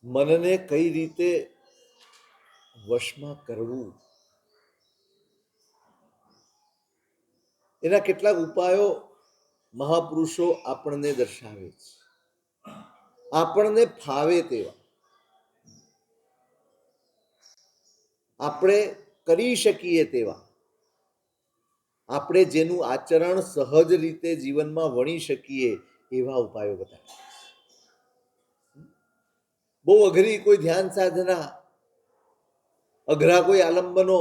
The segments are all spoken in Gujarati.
મનને કઈ રીતે વશમાં કરવું, એના કેટલાક ઉપાયો મહાપુરુષો આપણને દર્શાવે છે. આપણને ફાવે તેવા, આપણે કરી શકીએ તેવા, આપણે જેનું આચરણ સહજ રીતે જીવનમાં વણી શકીએ એવા ઉપાયો બતાવે. બહુ અઘરી કોઈ ધ્યાન સાધના, અઘરા કોઈ આલંબનો,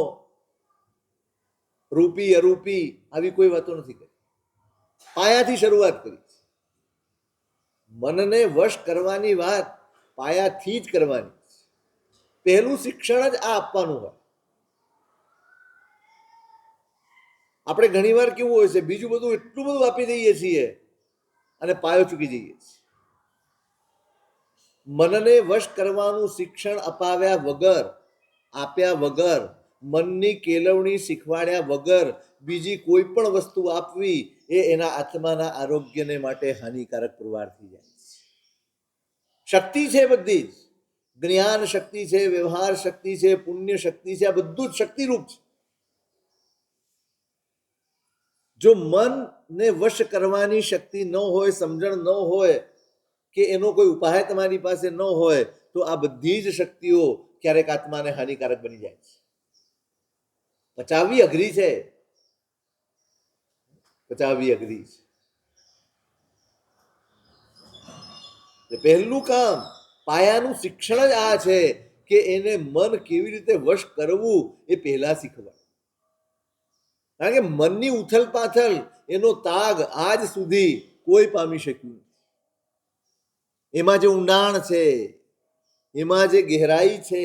રૂપી અરૂપી આવી કોઈ વાતો નથી કરી. પાયાથી શરૂઆત કરી. મનને વશ કરવાની વાત પાયાથી જ કરવાની. પહેલું શિક્ષણ જ આ આપવાનું હોય. આપણે ઘણીવાર કેવું હોય છે, બીજું બધું એટલું બધું આપી દઈએ છીએ અને પાયો ચૂકી જઈએ છીએ. મનને વશ કરવાનું શિક્ષણ અપાવ્યા વગર, આપ્યા વગર, મનની કેળવણી શીખવાડ્યા વગર બીજી કોઈ પણ વસ્તુ આપવી એ એના આત્માના આરોગ્યને માટે હાનિકારક પુરવાર થઈ જાય. શક્તિ છે બધી જ, જ્ઞાન શક્તિ છે, વ્યવહાર શક્તિ છે, પુણ્ય શક્તિ છે, આ બધું જ શક્તિરૂપ છે. જો મનને વશ કરવાની શક્તિ ન હોય, સમજણ ન હોય, કે એનો કોઈ ઉપાય તમારી પાસે ન હોય, તો આ બધી જ શક્તિઓ ક્યારેક આત્માને હાનિકારક બની જાય છે. પચાવવી અઘરી છે, પચાવવી અઘરી છે. પહેલું કામ, પાયાનું શિક્ષણ જ આ છે કે એને મન કેવી રીતે વશ કરવું એ પહેલા શીખવા. કારણ કે મનની ઉથલ પાથલ, એનો તાગ આજ સુધી કોઈ પામી શક્યું નથી. એમાં જે ઊંડાણ છે, એમાં જે ગહેરાઈ છે,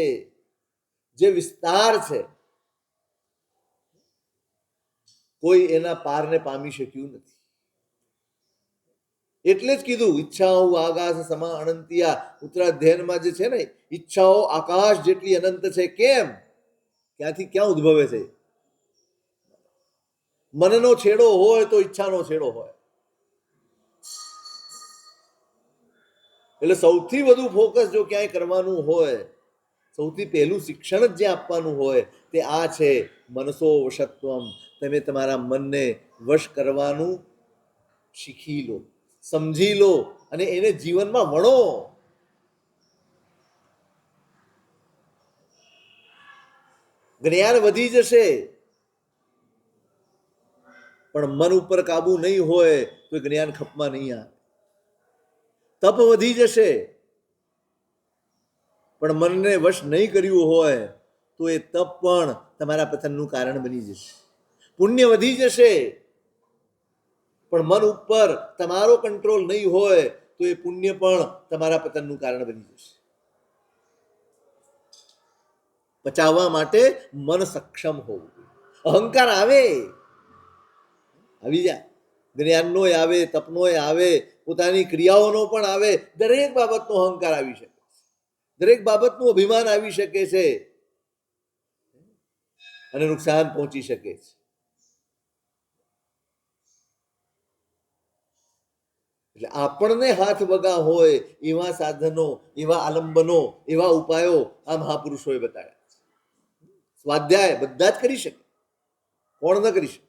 જે વિસ્તાર છે, કોઈ એના પારને પામી શક્યું નથી. એટલે જ કીધું, ઈચ્છાઓ આકાશ સમા અનંતિયા, ઉત્તરાધ્યાયમાં જે છે ને, ઈચ્છાઓ આકાશ જેટલી અનંત છે. કેમ? ક્યાંથી ક્યાં ઉદ્ભવે છે? મનનો છેડો હોય તો ઈચ્છાનો છેડો હોય. એટલે સૌથી વધુ ફોકસ જો ક્યાંય કરવાનું હોય, સૌથી પહેલું શિક્ષણ જ જે આપવાનું હોય તે આ છે, મનસો વશત્વમ. તમે તમારા મનને વશ કરવાનું શીખી લો, સમજી લો અને એને જીવનમાં વણો. જ્ઞાન વધી જશે, પણ મન ઉપર કાબુ નહીં હોય તો જ્ઞાન ખપમાં નહીં આવે. તપ વધી જશે, પણ મનને વશ નહીં કર્યું હોય તો એ તપ પણ તમારા પતનનું કારણ બની જશે. પુણ્ય વધી જશે, પણ મન ઉપર તમારો કંટ્રોલ નહીં હોય તો એ પુણ્ય પણ તમારા પતનનું કારણ બની જશે. પચાવવા માટે મન સક્ષમ હોવું. અહંકાર આવે, આવી જાય, જ્ઞાનનોય આવે, તપનોય આવે, પોતાની ક્રિયાઓનો પણ આવે. દરેક બાબતનો અહંકાર આવી શકે, દરેક બાબતનું અભિમાન આવી શકે છે અને નુકસાન પહોંચી શકે છે. એટલે આપણને હાથ વગા હોય એવા સાધનો, એવા આલંબનો, એવા ઉપાયો આ મહાપુરુષોએ બતાવ્યા. સ્વાધ્યાય બધા જ કરી શકે, કોણ ન કરી શકે?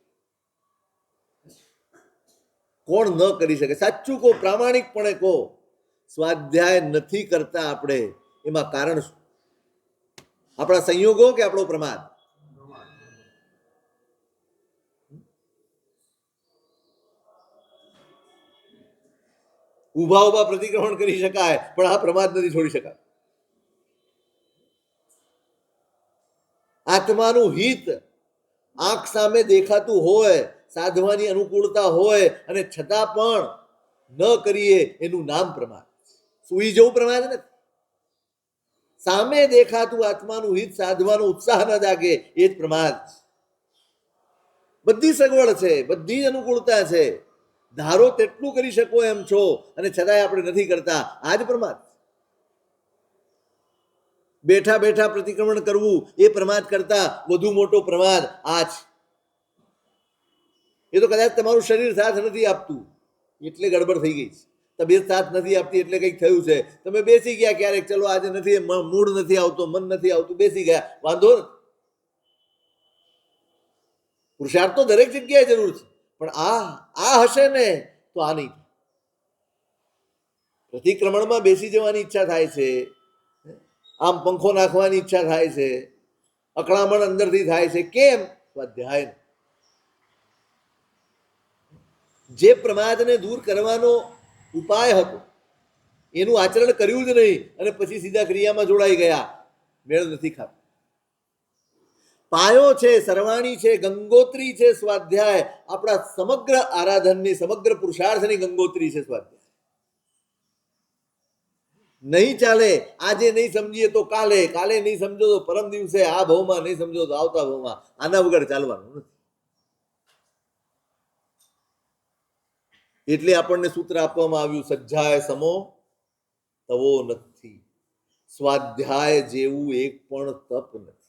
કોણ ન કરી શકે? સાચું કહો, પ્રામાણિકપણે કહો, સ્વાધ્યાય નથી કરતા આપણે, એમાં કારણ શું? આપણા સંયોગો કે આપણો પ્રમાદ? ઉભા ઉભા પ્રતિક્રમણ કરી શકાય, પણ આ પ્રમાદ નથી છોડી શકાય. આત્માનું હિત આંખ સામે દેખાતું હોય, સાધવાની અનુકૂળતા હોય અને છતાં પણ ન કરીએ, એનું નામ પ્રમાદ. સુઈ જવું પ્રમાદ નથી. સામે દેખાતું આત્માનું હિત સાધવાનો ઉત્સાહ ન જાગે એ જ પ્રમાદ. બધી સગવડ છે, બધી જ અનુકૂળતા છે, ધારો તેટલું કરી શકો એમ છો અને છતાંય આપણે નથી કરતા, આ જ પ્રમાદ. બેઠા બેઠા પ્રતિક્રમણ કરવું એ પ્રમાદ કરતા વધુ મોટો પ્રમાદ આ છે. એ તો કદાચ તમારું શરીર સાથ નથી આપતું એટલે ગડબડ થઈ ગઈ છે, તબિયત સાથ નથી આપતી એટલે કંઈક થયું છે, તમે બેસી ગયા ક્યારેક, ચલો આજે નથી, મૂડ નથી આવતો, મન નથી આવતું, બેસી ગયા, વાંધો નથી. પુરુષાર્થ તો દરેક જગ્યાએ જરૂર છે, પણ આ હશે ને તો આ નહીં. પ્રતિક્રમણમાં બેસી જવાની ઈચ્છા થાય છે, આમ પંખો નાખવાની ઈચ્છા થાય છે, અકળામણ અંદરથી થાય છે. કેમ? સ્વાધ્યાય. જે પ્રમાદને દૂર કરવાનો ઉપાય હતો એનું આચરણ કર્યું જ નહીં અને પછી સીધા ક્રિયામાં જોડાઈ ગયા, મેળ નથી ખાતો. પાયો છે, સરવાણી છે, ગંગોત્રી છે સ્વાધ્યાય. આપણા સમગ્ર આરાધનની, સમગ્ર પુરુષાર્થની ગંગોત્રી છે સ્વાધ્યાય. નહીં ચાલે, આજે નહીં સમજીએ તો કાલે, કાલે નહીં સમજો તો પરમ દિવસે, આ ભાવમાં નહીં સમજો તો આવતા ભાવમાં. આના વગર ચાલવાનું નથી. એટલે આપણને સૂત્ર આપવામાં આવ્યું, સજ્જાય સમો તવો નથી. સ્વાધ્યાય જેવું એક પણ તપ નથી.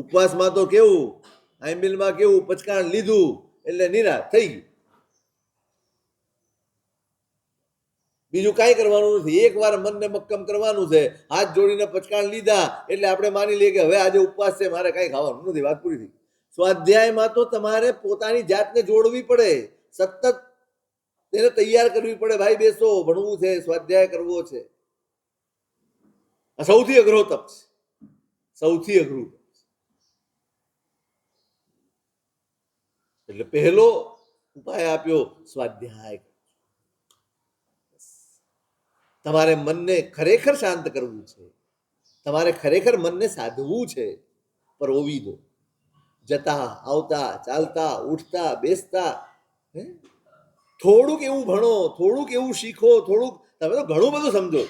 ઉપવાસમાં તો કેવું, આંબિલમાં કેવું, પચકાણ લીધું એટલે નિરાશ થઈ ગયું, બીજું કાંઈ કરવાનું નથી. એક વાર મનને મક્કમ કરવાનું છે, હાથ જોડીને પચકાણ લીધા એટલે આપણે માની લઈએ કે હવે આજે ઉપવાસ છે, મારે કાંઈ ખાવાનું નથી, વાત પૂરી થઈ. સ્વાધ્યાયમાં તો તમારે પોતાની જાતને જોડવી પડે, સતત તેને તૈયાર કરવી પડે. ભાઈ બેસો, ભણવું છે, સ્વાધ્યાય કરવો છે. આ સૌથી અઘરો તપ છે, સૌથી અઘરું. એટલે પહેલો ઉપાય આપ્યો સ્વાધ્યાય. તમારે મનને ખરેખર શાંત કરવું છે, તમારે ખરેખર મનને સાધવું છે, પર ઓવી દો. જતા આવતા, ચાલતા, ઉઠતા, બેસતા, થોડુંક એવું ભણો, થોડુંક એવું શીખો, થોડુંક. તમે તો ઘણું બધું સમજો,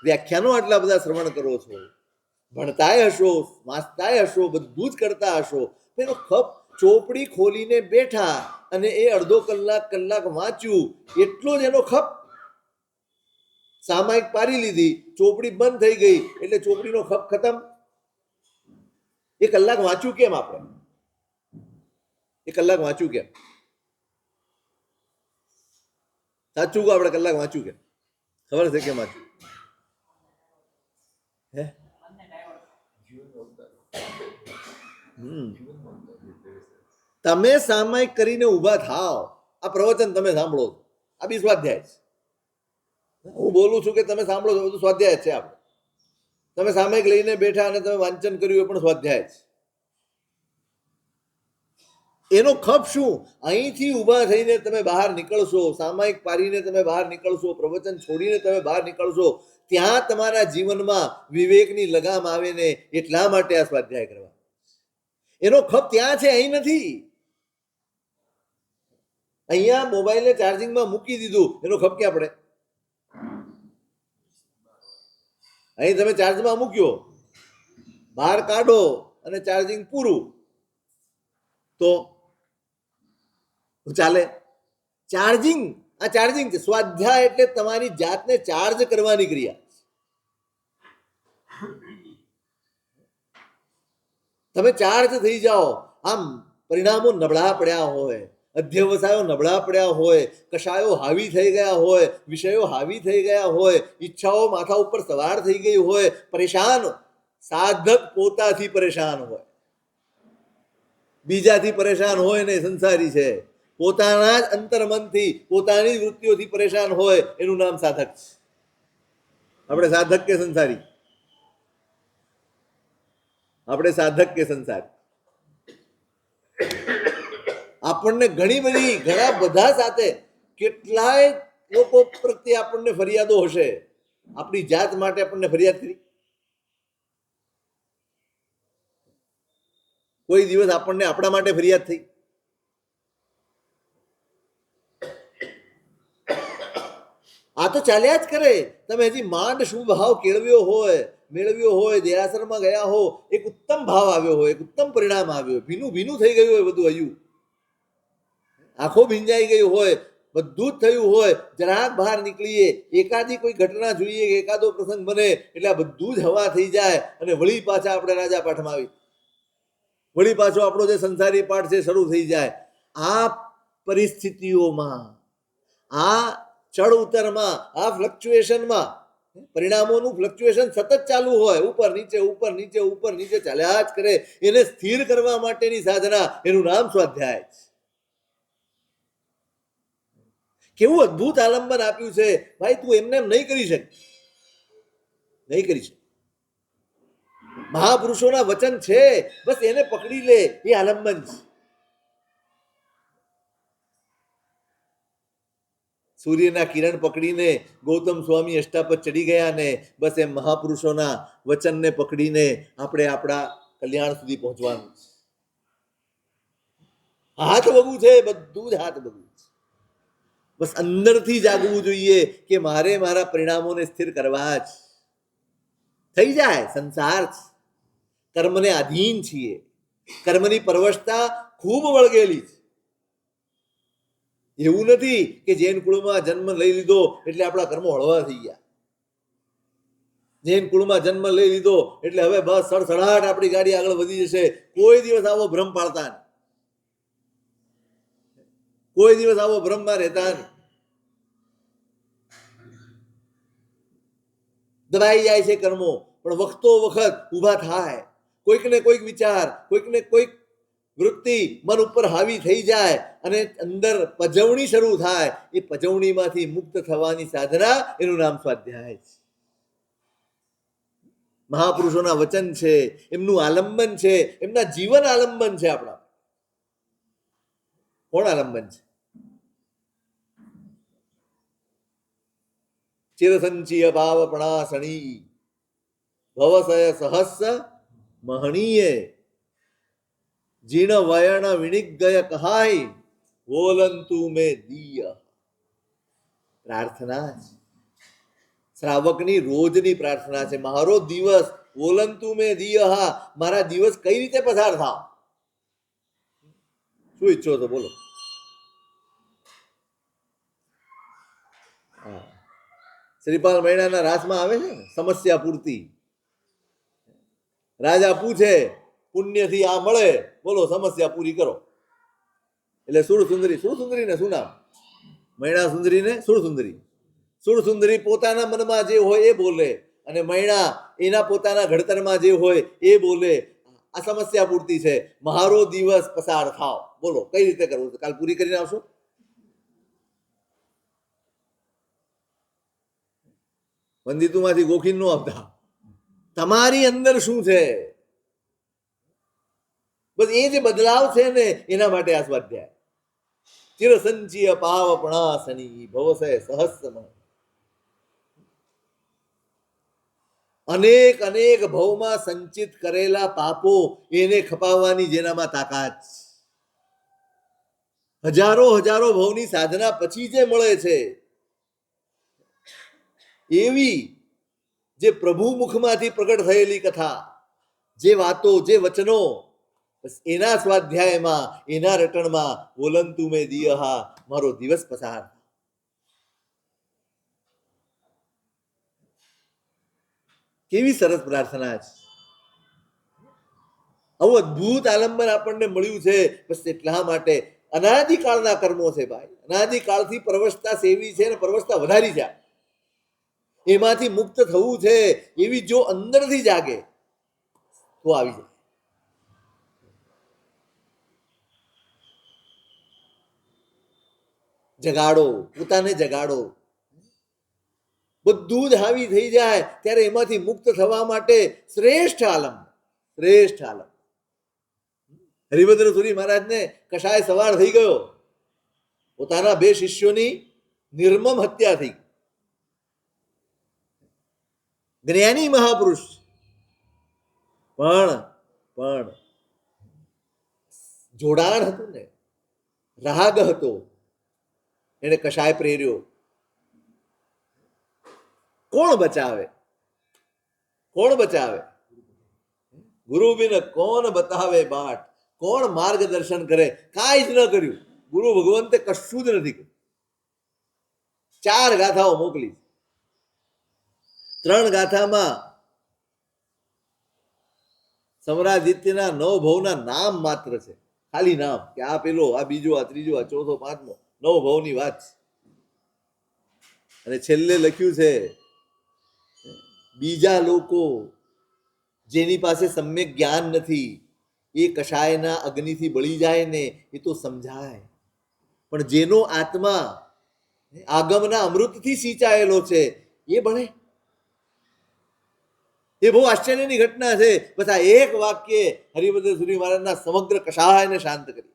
વ્યાખ્યાનો આટલા બધા શ્રવણ કરો છો, ભણતાય હશો, વાંચતાય હશો, બધું જ કરતા હશો. એનો ખપ ચોપડી ખોલીને બેઠા અને એ અડધો કલાક વાંચ્યું, એટલો જ એનો ખપ. સામાયિક પારી લીધી, ચોપડી બંધ થઈ ગઈ એટલે ચોપડીનો ખપ ખતમ. એ કલાક વાંચ્યું કેમ? આપણે એ કલાક વાંચ્યું કેમ? સાચું કહો, આપણે કલાક વાંચ્યું કેમ? ખબર છે કેમ વાંચ્યું? હે તમે સામાયિક કરીને ઊભા થાવ, આ પ્રવચન તમે સાંભળો, આ બી સ્વાધ્યાય છે. હું બોલું છું કે તમે સાંભળો છો, બધું સ્વાધ્યાય છે. આપણે તમે સામાયિક લઈને બેઠા અને તમે વાંચન કર્યું, એ પણ સ્વાધ્યાય છે. એનો ખપ શું? અહીંથી ઊભા થઈને તમે બહાર નીકળશો, સામાયિક પારીને તમે બહાર નીકળશો, પ્રવચન છોડીને તમે બહાર નીકળશો, ત્યાં તમારા જીવનમાં વિવેકની લગામ આવે ને, એટલા માટે આ સ્વાધ્યાય કરવા. એનો ખપ ત્યાં છે, અહીં નથી. અહીંયા મોબાઈલને ચાર્જિંગમાં મૂકી દીધું, એનો ખપ ક્યાં પડે? અહીં તમે ચાર્જમાં મૂક્યો, બહાર કાઢો અને ચાર્જિંગ પૂરું તો ચાલે. ચાર્જિંગ, આ ચાર્જિંગ છે. સ્વાધ્યાય એટલે તમારી જાતને ચાર્જ કરવાની ક્રિયા. તમે ચાર્જ થઈ જાઓ. આમ પરિણામો નબળા પડ્યા હોય, અધ્યવસાયો નબળા પડ્યા હોય, કશાયો હાવી થઈ ગયા હોય, વિષયો હાવી થઈ ગયા હોય, ઈચ્છાઓ માથા ઉપર સવાર થઈ ગઈ હોય, પરેશાન. સાધક પોતાથી પરેશાન હોય, બીજાથી પરેશાન હોય ને, સંસારી છે. પોતાના જ અંતર્મનથી, પોતાની વૃત્તિઓથી પરેશાન હોય, એનું નામ સાધક છે. આપણે સાધક કે સંસારી? આપણે સાધક કે સંસારી? આપણને ઘણા બધા સાથે કેટલાય લોકો પ્રત્યે આપણને ફરિયાદો હશે. આપણી જાત માટે આપણને ફરિયાદ કરી? કોઈ દિવસ આપણને આપણા માટે ફરિયાદ થઈ? આ તો ચાલ્યા જ કરે. તમે હજી માંડ શું ભાવ મેળવ્યો હોય, દેરાસરમાં ગયા હો, એક ઉત્તમ ભાવ આવ્યો હોય, એક ઉત્તમ પરિણામ આવ્યો, ભીનું થઈ ગયું હોય, બધું હયું આંખો ભીંજાઈ ગઈ હોય, બધું જ થયું હોય, જરાક બહાર નીકળીએ, એકાદી કોઈ ઘટના જોઈએ, એકાદો પ્રસંગ બને એટલે આ બધું જ હવા થઈ જાય અને વળી પાછા આપણે રાજા પાઠમાં આવી, વળી પાછો આપણો જે સંસારી પાઠ છે શરૂ થઈ જાય. આ પરિસ્થિતિઓમાં, આ ચડ ઉતરમાં, આ ફ્લક્ચ્યુએશનમાં, પરિણામોનું ફ્લક્ચ્યુએશન સતત ચાલુ હોય, ઉપર નીચે ઉપર નીચે ઉપર નીચે ચાલ્યા જ કરે. એને સ્થિર કરવા માટેની સાધના, એનું નામ સ્વાધ્યાય. કેવું અદભુત આલંબન આપ્યું છે ભાઈ, તું એમને એમ નહીં કરી શકે, નહીં કરી શકે. મહાપુરુષોના વચન છે, બસ એને પકડી લે, એ આલંબન છે. સૂર્યના કિરણ પકડીને ગૌતમ સ્વામી અષ્ટાપદ ચડી ગયા ને, બસ એમ મહાપુરુષોના વચનને પકડીને આપણે આપણા કલ્યાણ સુધી પહોંચવાનું છે. હાથ વગું છે, બધું જ હાથ વગું છે. બસ અંદરથી જાગવું જોઈએ કે મારે મારા પરિણામોને સ્થિર કરવા જ. થઈ જાય, સંસાર છે, કર્મને આધીન છીએ, કર્મની પરવશતા ખૂબ વળગેલી છે. એવું નથી કે જૈન કુળમાં જન્મ લઈ લીધો એટલે આપણા કર્મો હળવા થઈ ગયા. જૈન કુળમાં જન્મ લઈ લીધો એટલે હવે બસ સડસડાટ આપણી ગાડી આગળ વધી જશે. કોઈ દિવસ આવો ભ્રમ પાડતા નહીં, કોઈ દિવસ આવો ભ્રમમાં રહેતા નહીં. દબાઈ જાય છે કર્મો, પણ વખતો વખત ઊભા થાય. કોઈક ને કોઈક વિચાર, કોઈક ને કોઈક વૃત્તિ મન ઉપર હાવી થઈ જાય અને અંદર પજવણી શરૂ થાય. એ પજવણીમાંથી મુક્ત થવાની સાધના, એનું નામ સ્વાધ્યાય છે. મહાપુરુષોના વચન છે, એમનું આલંબન છે, એમના જીવન આલંબન છે. આપણા કોણ આલંબન છે? ચિરસંચિય પાવપણાસણી ભવસય સહસ્સ મહણીય જીણ વયણ વિનિગ્ગય કહાય વોલંતુ મે દિય. પ્રાર્થના છે, શ્રાવકની રોજની પ્રાર્થના છે. મારો દિવસ વોલંતુ મે દિય, મારા દિવસ કઈ રીતે પસાર થાવ. શું ઈચ્છો છો બોલો? શ્રીપાલ મૈણાના રાસમાં આવે છે ને, સમસ્યા પૂર્તિ. રાજા પૂછે, પુણ્યથી આ મળે, બોલો સમસ્યા પૂરી કરો. એટલે સુરસુંદરી, સુરસુંદરી ને શું નામ? મૈણા સુંદરી ને સુરસુંદરી. સુરસુંદરી પોતાના મનમાં જે હોય એ બોલે, અને મૈણા એના પોતાના ઘડતરમાં જે હોય એ બોલે. આ સમસ્યા પૂર્તિ છે. મારો દિવસ પસાર થાવ, બોલો કઈ રીતે કરવું? કાલ પૂરી કરીને આવશો. વંદિતુમાંથી ગોખીન નો આવતા. તમારી અંદર શું છે, બસ એ જે બદલાવ છે ને, એના માટે આ સ્વાધ્યાય. ચિરસંચિય પાવપણાસની ભવસય સહસ્મ. અનેક અનેક ભવમાં સંચિત કરેલા પાપો એને ખપાવવાની જેનામાં તાકાત. હજારો હજારો ભવની સાધના પછી જે મળે છે, એવી જે પ્રભુ મુખમાંથી પ્રગટ થયેલી કથા, જે વાતો, જે વચનો, એના સ્વાધ્યાયમાં, એના રટણમાં વોલંતુ મે દિયહા, મારો દિવસ પસાર. કેવી સરસ પ્રાર્થના છે. આવું અદભુત આલંબન આપણને મળ્યું છે. બસ એટલા માટે અનાદિકાળના કર્મો છે ભાઈ, અનાદિકાળથી પરવશતા સેવી છે અને પરવશતા વધારી છે. એમાંથી મુક્ત થવું છે, એવી જો અંદરથી જાગે તો આવી જાય. જગાડો, પોતાને જગાડો. બધું જ હાવી થઈ જાય ત્યારે એમાંથી મુક્ત થવા માટે શ્રેષ્ઠ આલમ, શ્રેષ્ઠ આલમ. હરિભદ્ર સુરી મહારાજને કશાય સવાર થઈ ગયો, પોતાના 2 શિષ્યોની નિર્મમ હત્યા થઈ. જ્ઞાની મહાપુરુષ, પણ જોડાણ હતું ને, રાગ હતો, એને કશાય પ્રેર્યો. કોણ બચાવે? કોણ બચાવે? ગુરુ બિન કોણ બતાવે બાટ, કોણ માર્ગદર્શન કરે? કાંઈ જ ન કર્યું. ગુરુ ભગવંતે કશું જ નથી કર્યું. 4 ગાથાઓ મોકલી. 3 ગાથામાં સમરાદિત્યના 9 ભવના નામ માત્ર છે, ખાલી નામ, કે આ પેલો, આ બીજો, આ ત્રીજો, આ ચોથો, પાંચમો, 9 ભવની વાત છે. અને છેલ્લે લખ્યું છે, બીજા લોકો જેની પાસે સમ્યક જ્ઞાન નથી એ કશાયના અગ્નિથી બળી જાય ને એ તો સમજાય, પણ જેનો આત્મા આગમના અમૃતથી સિંચાયેલો છે એ બળે. એ બહુ આશ્ચર્યની ઘટના છે. બસ આ એક વાક્ય હરિભદ્ર સુરી મહારાજના સમગ્ર કષાયને શાંત કરી.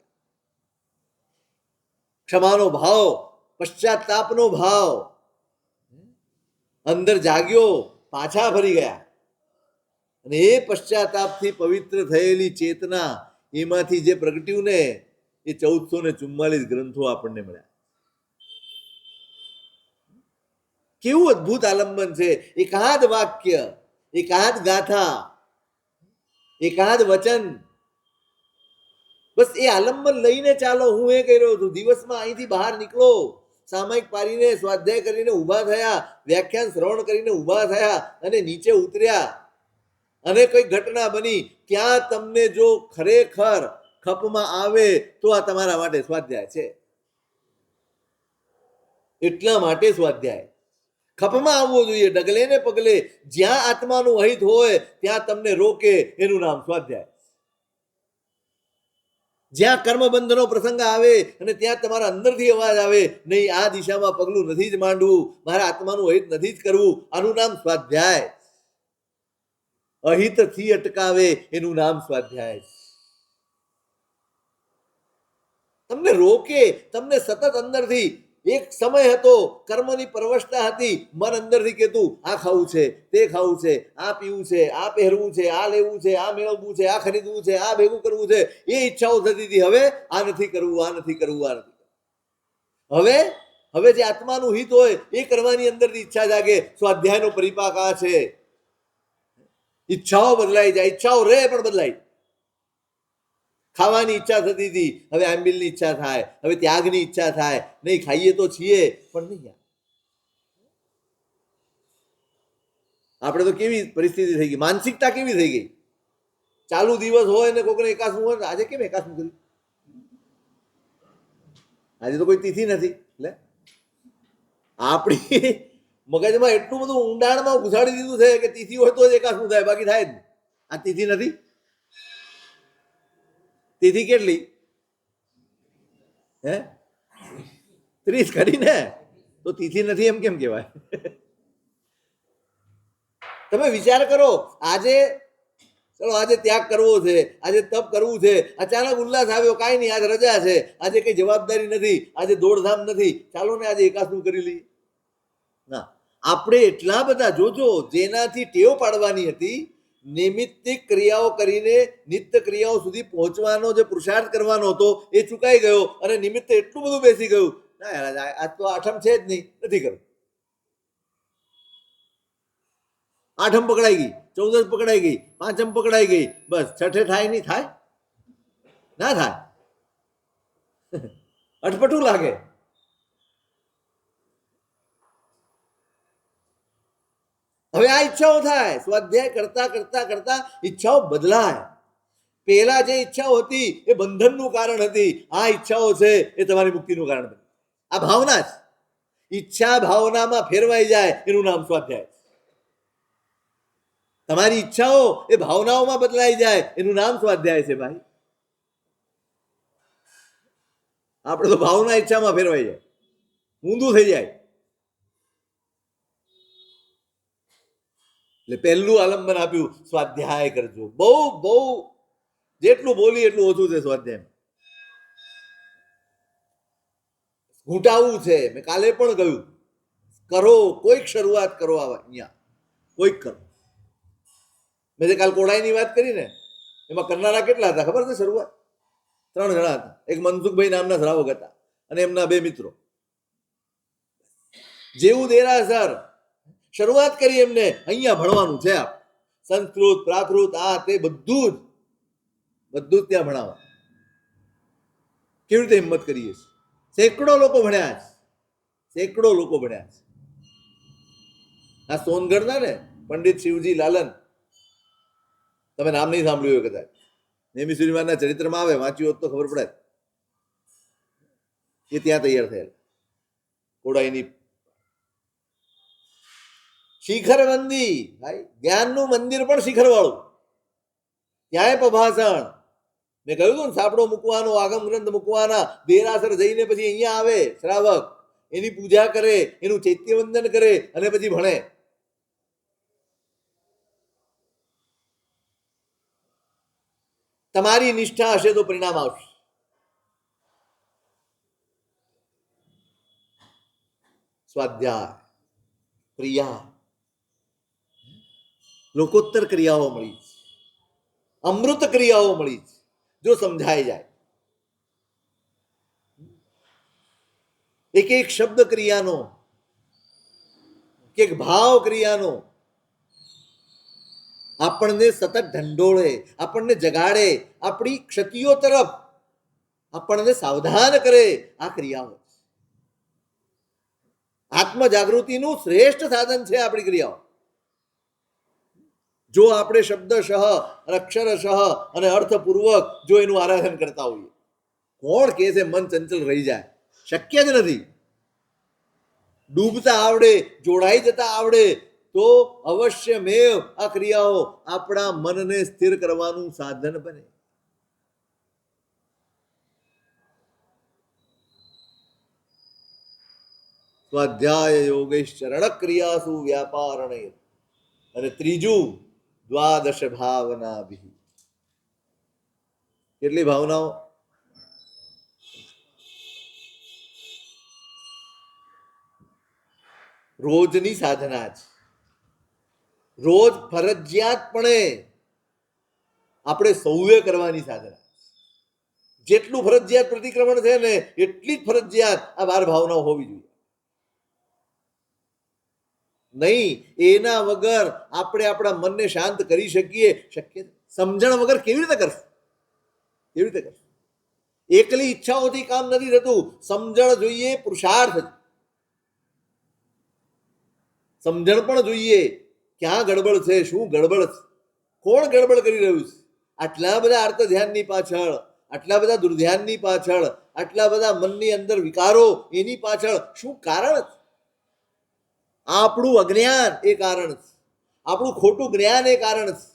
ક્ષમાનો ભાવ, પશ્ચાતાપનો ભાવ અંદર જાગ્યો, પાછા ફરી ગયા. અને એ પશ્ચાતાપથી પવિત્ર થયેલી ચેતના એમાંથી જે પ્રગટ્યું ને એ 1444 ગ્રંથો આપણને મળ્યા. કેવું અદભુત આલંબન છે! એકાદ વાક્ય, એકાદ ગાથા, એકાદ વચન, બસ એ આલંબન લઈને ચાલો. હું એ કહી રહ્યો છું, દિવસમાં અહીંથી બહાર નીકળો, સામાયિક પાડીને સ્વાધ્યાય કરીને ઊભા થયા, વ્યાખ્યાન શ્રવણ કરીને ઊભા થયા અને નીચે ઉતર્યા અને કઈ ઘટના બની, ત્યાં તમને જો ખરેખર ખપમાં આવે તો આ તમારા માટે સ્વાધ્યાય છે. એટલા માટે સ્વાધ્યાય ખપમાં આવવો જોઈએ, ડગલે ને પગલે. જ્યાં આત્માનું અહિત હોય ત્યાં તમને રોકે, એનું નામ સ્વાધ્યાય. જ્યાં કર્મબંધનો પ્રસંગ આવે અને ત્યાં તમારા અંદરથી અવાજ આવે, નહીં આ દિશામાં પગલું નથી જ માંડવું, મારા આત્માનું અહિત નથી જ કરવું, આનું નામ સ્વાધ્યાય. અહિતથી અટકાવે એનું નામ સ્વાધ્યાય. તમને રોકે, તમને સતત અંદરથી. એક સમય હતો કર્મની પરવશતા હતી, મન અંદરથી કહેતું આ ખાવું છે, તે ખાવું છે, આ પીવું છે, આ પહેરવું છે, આ લેવું છે, આ મેળવવું છે, આ ખરીદવું છે, આ ભેગું કરવું છે, એ ઈચ્છાઓ થતી હતી. હવે આ નથી કરવું, આ નથી કરવું, આ નથી કરવું. હવે જે આત્માનું હિત હોય એ કરવાની અંદરથી ઈચ્છા જાગે. સ્વાધ્યાયનો પરિપાક આ છે. ઈચ્છાઓ બદલાઈ જાય, ઈચ્છાઓ રહે પણ બદલાય. ખાવાની ઈચ્છા થતી હતી, હવે આંબિલની ઈચ્છા થાય, હવે ત્યાગની ઈચ્છા થાય. નહીં, ખાઈએ તો છીએ પણ નહીં. આપણે તો કેવી પરિસ્થિતિ થઈ ગઈ, માનસિકતા કેવી થઈ ગઈ. ચાલુ દિવસ હોય ને કોઈને એકાસનું હોય, આજે કેમ એકાસનું કર્યું? આજે તો કોઈ તિથિ નથી. એટલે આપણી મગજમાં એટલું બધું ઊંડાણમાં ઘુસાડી દીધું છે કે તિથિ હોય તો જ એકાસનું થાય, બાકી થાય જ નહીં. આ તિથિ નથી. તિથિ કેટલી? 30 ખરી ને? તો તિથિ નથી એમ કેમ કહેવાય? તમે વિચાર કરો, આજે ચલો આજે ત્યાગ કરવો છે, આજે તપ કરવું છે, અચાનક ઉલ્લાસ આવ્યો, કાંઈ નહીં, આજે રજા છે, આજે કઈ જવાબદારી નથી, આજે દોડધામ નથી, ચાલો ને આજે એકાસનું કરી લઈએ. ના, આપણે એટલા બધા જોજો જેનાથી ટેવ પાડવાની હતી, નિમિત્તિક ક્રિયાઓ કરીને નિત્ય ક્રિયાઓ સુધી પહોંચવાનો જે પુરુષાર્થ કરવાનો હતો એ ચૂકાઈ ગયો અને નિમિત્ત એટલું બધું બેસી ગયું. ના યાર, આજ તો આઠમ છે જ નહીં, નથી કરવું. આઠમ પકડાઈ ગઈ, 14 પકડાઈ ગઈ, પાંચમ પકડાઈ ગઈ, બસ છઠે થાય નહીં. થાય ના થાય? અટપટું લાગે. હવે આ ઈચ્છાઓ થાય. સ્વાધ્યાય કરતા કરતા કરતા ઈચ્છાઓ બદલાય. પહેલા જે ઈચ્છાઓ હતી એ બંધનનું કારણ હતી, આ ઈચ્છાઓ છે એ તમારી મુક્તિનું કારણ બની. આ ભાવના જ ઈચ્છા ભાવનામાં ફેરવાઈ જાય, એનું નામ સ્વાધ્યાય. તમારી ઈચ્છાઓ એ ભાવનાઓમાં બદલાઈ જાય, એનું નામ સ્વાધ્યાય છે ભાઈ. આપણે તો ભાવના ઈચ્છામાં ફેરવાઈ જાય, ઊંધું થઈ જાય. એટલે પહેલું આલંબન આપ્યું, સ્વાધ્યાય કરજો. બહુ બહુ જેટલું બોલી એટલું ઓછું છે સ્વાધ્યાય. ઘૂંટાવું છે. મેં કાલે પણ કહ્યું, કરો, કોઈક શરૂઆત કરો. અહીંયા કોઈક કરો. મેં જે કાલ કોડાઈની વાત કરી ને, એમાં કરનારા કેટલા હતા ખબર છે? શરૂઆત 3 જણા હતા. એક મનસુખભાઈ નામના શ્રાવક હતા અને એમના 2 મિત્રો. જેવું દેરાસર શરૂઆત કરી એમને, અહીંયા ભણવાનું છે, આપ સંસ્કૃત પ્રાકૃત આ તે બધું જ ત્યાં ભણાવવા. કેવી રીતે હિંમત કરીએ? સેંકડો લોકો ભણ્યા છે, સેંકડો લોકો ભણ્યા છે. આ સોનગઢના ને પંડિત શિવજી લાલન, તમે નામ નહીં સાંભળ્યું હોય કદાચ, નેમી સુરીમાના ચરિત્રમાં આવે, વાંચ્યું હોત તો ખબર પડે. એ ત્યાં તૈયાર થયેલા કોડાઈની શિખરબંધી, ભાઈ જ્ઞાનનું મંદિર પણ શિખર વાળું, ત્યાંય પ્રભાષણ. મેં કહ્યું હતું ને, સાપડો મૂકવાનો, આગમ ગ્રંથ મૂકવાના, દેરાસર જઈને પછી અહીંયા આવે શ્રાવક, એની પૂજા કરે, એનું ચૈત્યવંદન કરે અને પછી ભણે. તમારી નિષ્ઠા હશે તો પરિણામ આવશે. સ્વાધ્યાય, ક્રિયા, લોકોત્તર ક્રિયાઓ મળી છે, અમૃત ક્રિયાઓ મળી છે, જો સમજાઈ જાય. એક એક શબ્દ ક્રિયાનો, એક ભાવ ક્રિયાનો આપણને સતત ઢંઢોળે, આપણને જગાડે, આપણી ક્ષતિઓ તરફ આપણને સાવધાન કરે. આ ક્રિયાઓ આત્મજાગૃતિનું શ્રેષ્ઠ સાધન છે. આપણી ક્રિયાઓ જો આપણે શબ્દશઃ, અક્ષરશઃ અને અર્થપૂર્વક જો એનું આરાધન કરતા હોઈએ. કોણ કહે છે મન ચંચલ રહી જાય? શક્ય જ નથી. ડૂબતા આવડે, જોડાઈ જતા આવડે તો અવશ્ય મેવ આ ક્રિયાઓ આપણા મનને સ્થિર કરવાનું સાધન બને. સ્વાધ્યાય યોગેશ્ચરણ ક્રિયાસુ વ્યાપારણે. અને ત્રીજું, દ્વાદશ ભાવના ભી. કેટલી ભાવનાઓ? રોજની સાધના છે. રોજ ફરજિયાતપણે આપણે સૌએ કરવાની સાધના. જેટલું ફરજિયાત પ્રતિક્રમણ છે ને એટલી જ ફરજિયાત આ 12 ભાવનાઓ હોવી જોઈએ. નહીં, એના વગર આપણે આપણા મનને શાંત કરી શકીએ? શક્ય. સમજણ વગર કેવી રીતે કરશું? કેવી રીતે કરશું? એકલી ઈચ્છાઓથી કામ નથી થતું. સમજણ જોઈએ, પુરુષાર્થ. સમજણ પણ જોઈએ, ક્યાં ગડબડ છે, શું ગડબડ છે, કોણ ગડબડ કરી રહ્યું છે. આટલા બધા અર્થ ધ્યાનની પાછળ, આટલા બધા દુર્ધ્યાનની પાછળ, આટલા બધા મનની અંદર વિકારો, એની પાછળ શું કારણ છે? આપણું અજ્ઞાન એ કારણ છે, આપણું ખોટું જ્ઞાન એ કારણ છે.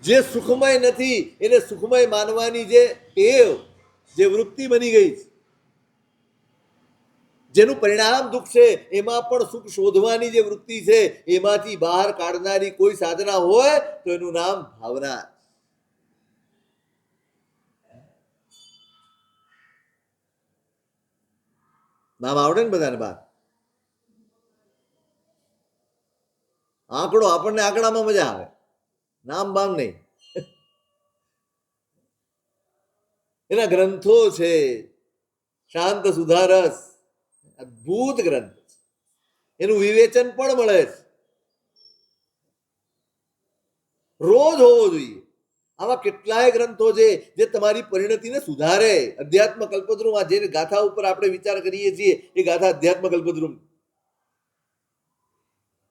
જે સુખમય નથી એને સુખમય માનવાની જે ટેવ, જે વૃત્તિ બની ગઈ છે, જેનું પરિણામ દુઃખ છે, એમાં પણ સુખ શોધવાની જે વૃત્તિ છે, એમાંથી બહાર કાઢનારી કોઈ સાધના હોય તો એનું નામ ભાવના. નામ આવડે ને બધાને? બાર આંકડો, આપણને આંકડામાં મજા આવે, નામ બામ નહીં. એના ગ્રંથો છે, શાંત સુધારસ, અદ્ભુત ગ્રંથ છે. એનું વિવેચન પણ મળે છે. રોજ હોવો જોઈએ. આવા કેટલાય ગ્રંથો છે જે તમારી પરિણતિને સુધારે. અધ્યાત્મ કલ્પદ્રુમ, આ જે ગાથા ઉપર આપણે વિચાર કરીએ છીએ એ ગાથા અધ્યાત્મ કલ્પદ્રુમ,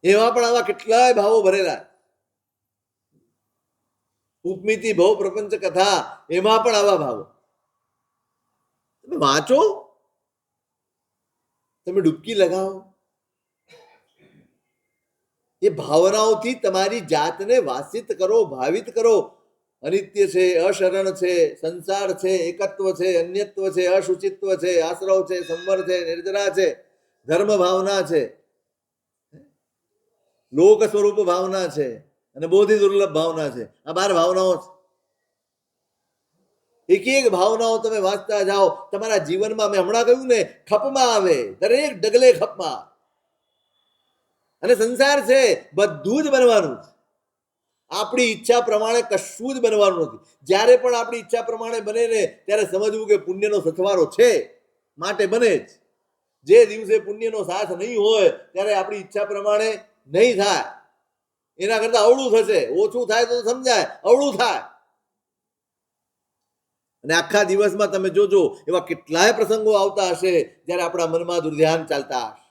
એમાં પણ આવા કેટલાય ભાવો ભરેલા. ઉપમિતિ ભવ પ્રપંચ કથા, એમાં પણ આવા ભાવો. તમે વાંચો, તમે ડૂબકી લગાવો, એ ભાવનાઓથી તમારી જાતને વાસિત કરો, ભાવિત કરો. અનિત્ય છે, અશરણ છે, સંસાર છે, એકત્વ છે, અન્યત્વ છે, અશુચિત્વ છે, આશ્રવ છે, સંવર છે, નિર્જરા છે, ધર્મ ભાવના છે, લોક સ્વરૂપ ભાવના છે અને બોધિ દુર્લભ ભાવના છે. આ 12 ભાવનાઓ છે. એક એક ભાવનાઓ તમે વાંચતા જાઓ, તમારા જીવનમાં, મેં હમણાં કહ્યું ને, ખપમાં આવે, દરેક ડગલે ખપમાં. અને સંસાર છે બધું જ બનવાનું છે. આપણી ઈચ્છા પ્રમાણે કશું જ બનવાનું નથી. જ્યારે પણ આપણી ઈચ્છા પ્રમાણે બને ને ત્યારે સમજવું કે પુણ્યનો સથવારો છે, માટે બને જ. જે દિવસે પુણ્યનો સાથ નહીં હોય ત્યારે આપણી ઈચ્છા પ્રમાણે નહીં થાય. એના કરતા અવળું થશે. ઓછું થાય તો સમજાય, અવળું થાય. અને આખા દિવસમાં તમે જોજો, એવા કેટલાય પ્રસંગો આવતા હશે જ્યારે આપણા મનમાં દુર્ધ્યાન ચાલતા હશે.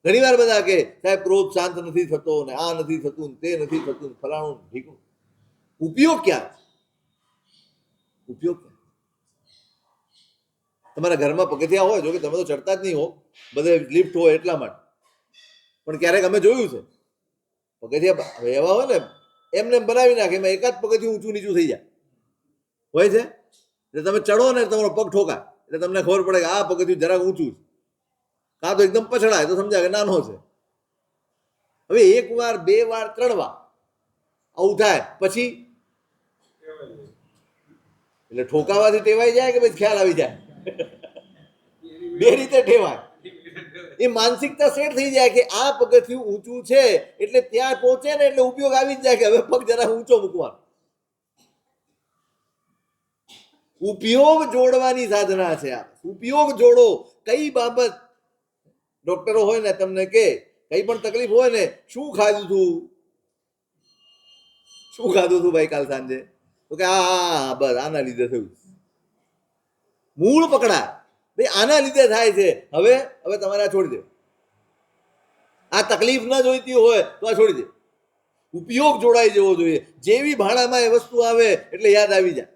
ઘણી વાર બધા કે સાહેબ ક્રોધ શાંત નથી થતો, ને આ નથી થતું, તે નથી થતું, ફલાણું ઢીકું. ઉપયોગ ક્યાં? ઉપયોગ ક્યાં? તમારા ઘરમાં પગથિયા હોય, જો કે તમે તો ચડતા જ નહીં હો, બધે લિફ્ટ હોય એટલા માટે, પણ ક્યારેક અમે જોયું છે પગથિયા એવા હોય ને એમને એમ બનાવી નાખે, એમાં એકાદ પગથિયું ઊંચું નીચું થઈ જાય હોય છે, એટલે તમે ચડો ને તમારો પગ ઠોકાય એટલે તમને ખબર પડે કે આ પગથિયું જરાક ઊંચું છે, કાં તો એકદમ પછડાય તો સમજાય કે નાનો છે. હવે 1 વાર 2 વાર 3 વાર આવું થાય પછી એટલે ઠોકાવાથી ટેવાઈ જાય કે પછી ખ્યાલ આવી જાય? બે રીતે ટેવાય. એ માનસિકતા સેટ થઈ જાય કે આ પગથિયું ઊંચું છે એટલે ત્યાં પહોંચે ને એટલે ઉપયોગ આવી જ જાય કે હવે પગ જરા ઊંચો મૂકવાનો. ઉપયોગ જોડવાની સાધના છે આ. ઉપયોગ જોડો. કઈ બાબત ડોક્ટરો હોય ને તમને કે કઈ પણ તકલીફ હોય ને, શું ખાધું તું ભાઈ કાલ સાંજે? તો કે આ બસ આના લીધે થયું. મૂળ પકડાય ભાઈ આના લીધે થાય છે. હવે તમારે આ છોડી દો. આ તકલીફ ન જોઈતી હોય તો આ છોડી દે. ઉપયોગ જોડાઈ જવો જોઈએ. જેવી ભાડામાં એ વસ્તુ આવે એટલે યાદ આવી જાય.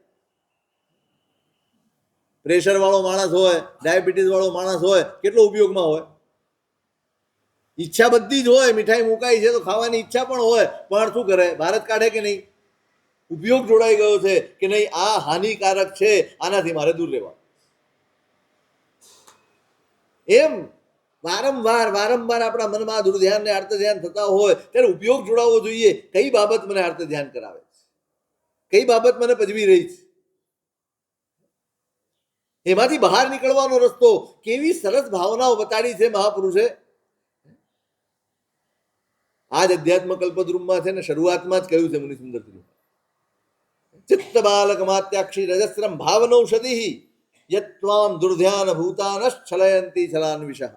પ્રેશર વાળો માણસ હોય, ડાયાબિટીસ વાળો માણસ હોય, કેટલો ઉપયોગમાં હોય. ઈચ્છા બધી જ હોય, મીઠાઈ મુકાઈ છે તો ખાવાની ઈચ્છા પણ હોય, પણ શું કરે? ભારત કાઢે કે નહીં? ઉપયોગ જોડાઈ ગયો છે કે નહીં, આ હાનિકારક છે, આનાથી મારે દૂર રહેવા. એમ વારંવાર આપણા મનમાં દુર્ધ્યાન ને આર્ત ધ્યાન થતા હોય ત્યારે ઉપયોગ જોડાવવો જોઈએ. કઈ બાબત મને આર્ત ધ્યાન કરાવે છે, કઈ બાબત મને પજવી રહી છે, એમાંથી બહાર નીકળવાનો રસ્તો. કેવી સરસ ભાવનાઓ બતાડી છે મહાપુરુષે. આ જ અધ્યાત્મ કલ્પદ્રુમમાં છે ને, શરૂઆતમાં જ કહ્યું છે મુનિ સુંદરજી, ચિત્ત બાલક માત્યાક્ષી રજસ્રમ ભાવનૌષધિ યત્વામ દુર્ધ્યાન ભૂતાનશ્ચલયંતી છલાન્વિષઃ.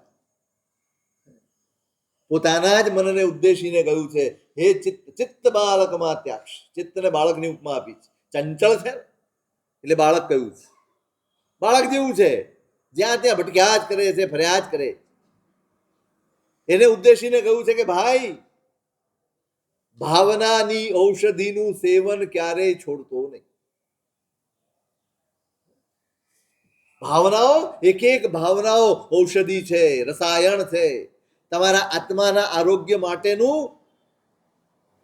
પોતાના જ મનને ઉદ્દેશીને કહ્યું છે, હે ચિત્ત બાલક માત્યાક્ષ. ચિત્તને બાળકની ઉપમા આપી છે. ચંચળ છે એટલે બાળક કહ્યું છે. બાળક જેવું છે, જ્યાં ત્યાં ભટક્યા જ કરે છે, ફર્યા જ કરે. એને ઉદ્દેશીને કહ્યું છે કે ભાઈ, ભાવનાની ઔષધિનું સેવન ક્યારેય છોડતો નહીં. ભાવનાઓ, એક એક ભાવનાઓ ઔષધિ છે, રસાયણ છે. તમારા આત્માના આરોગ્ય માટેનું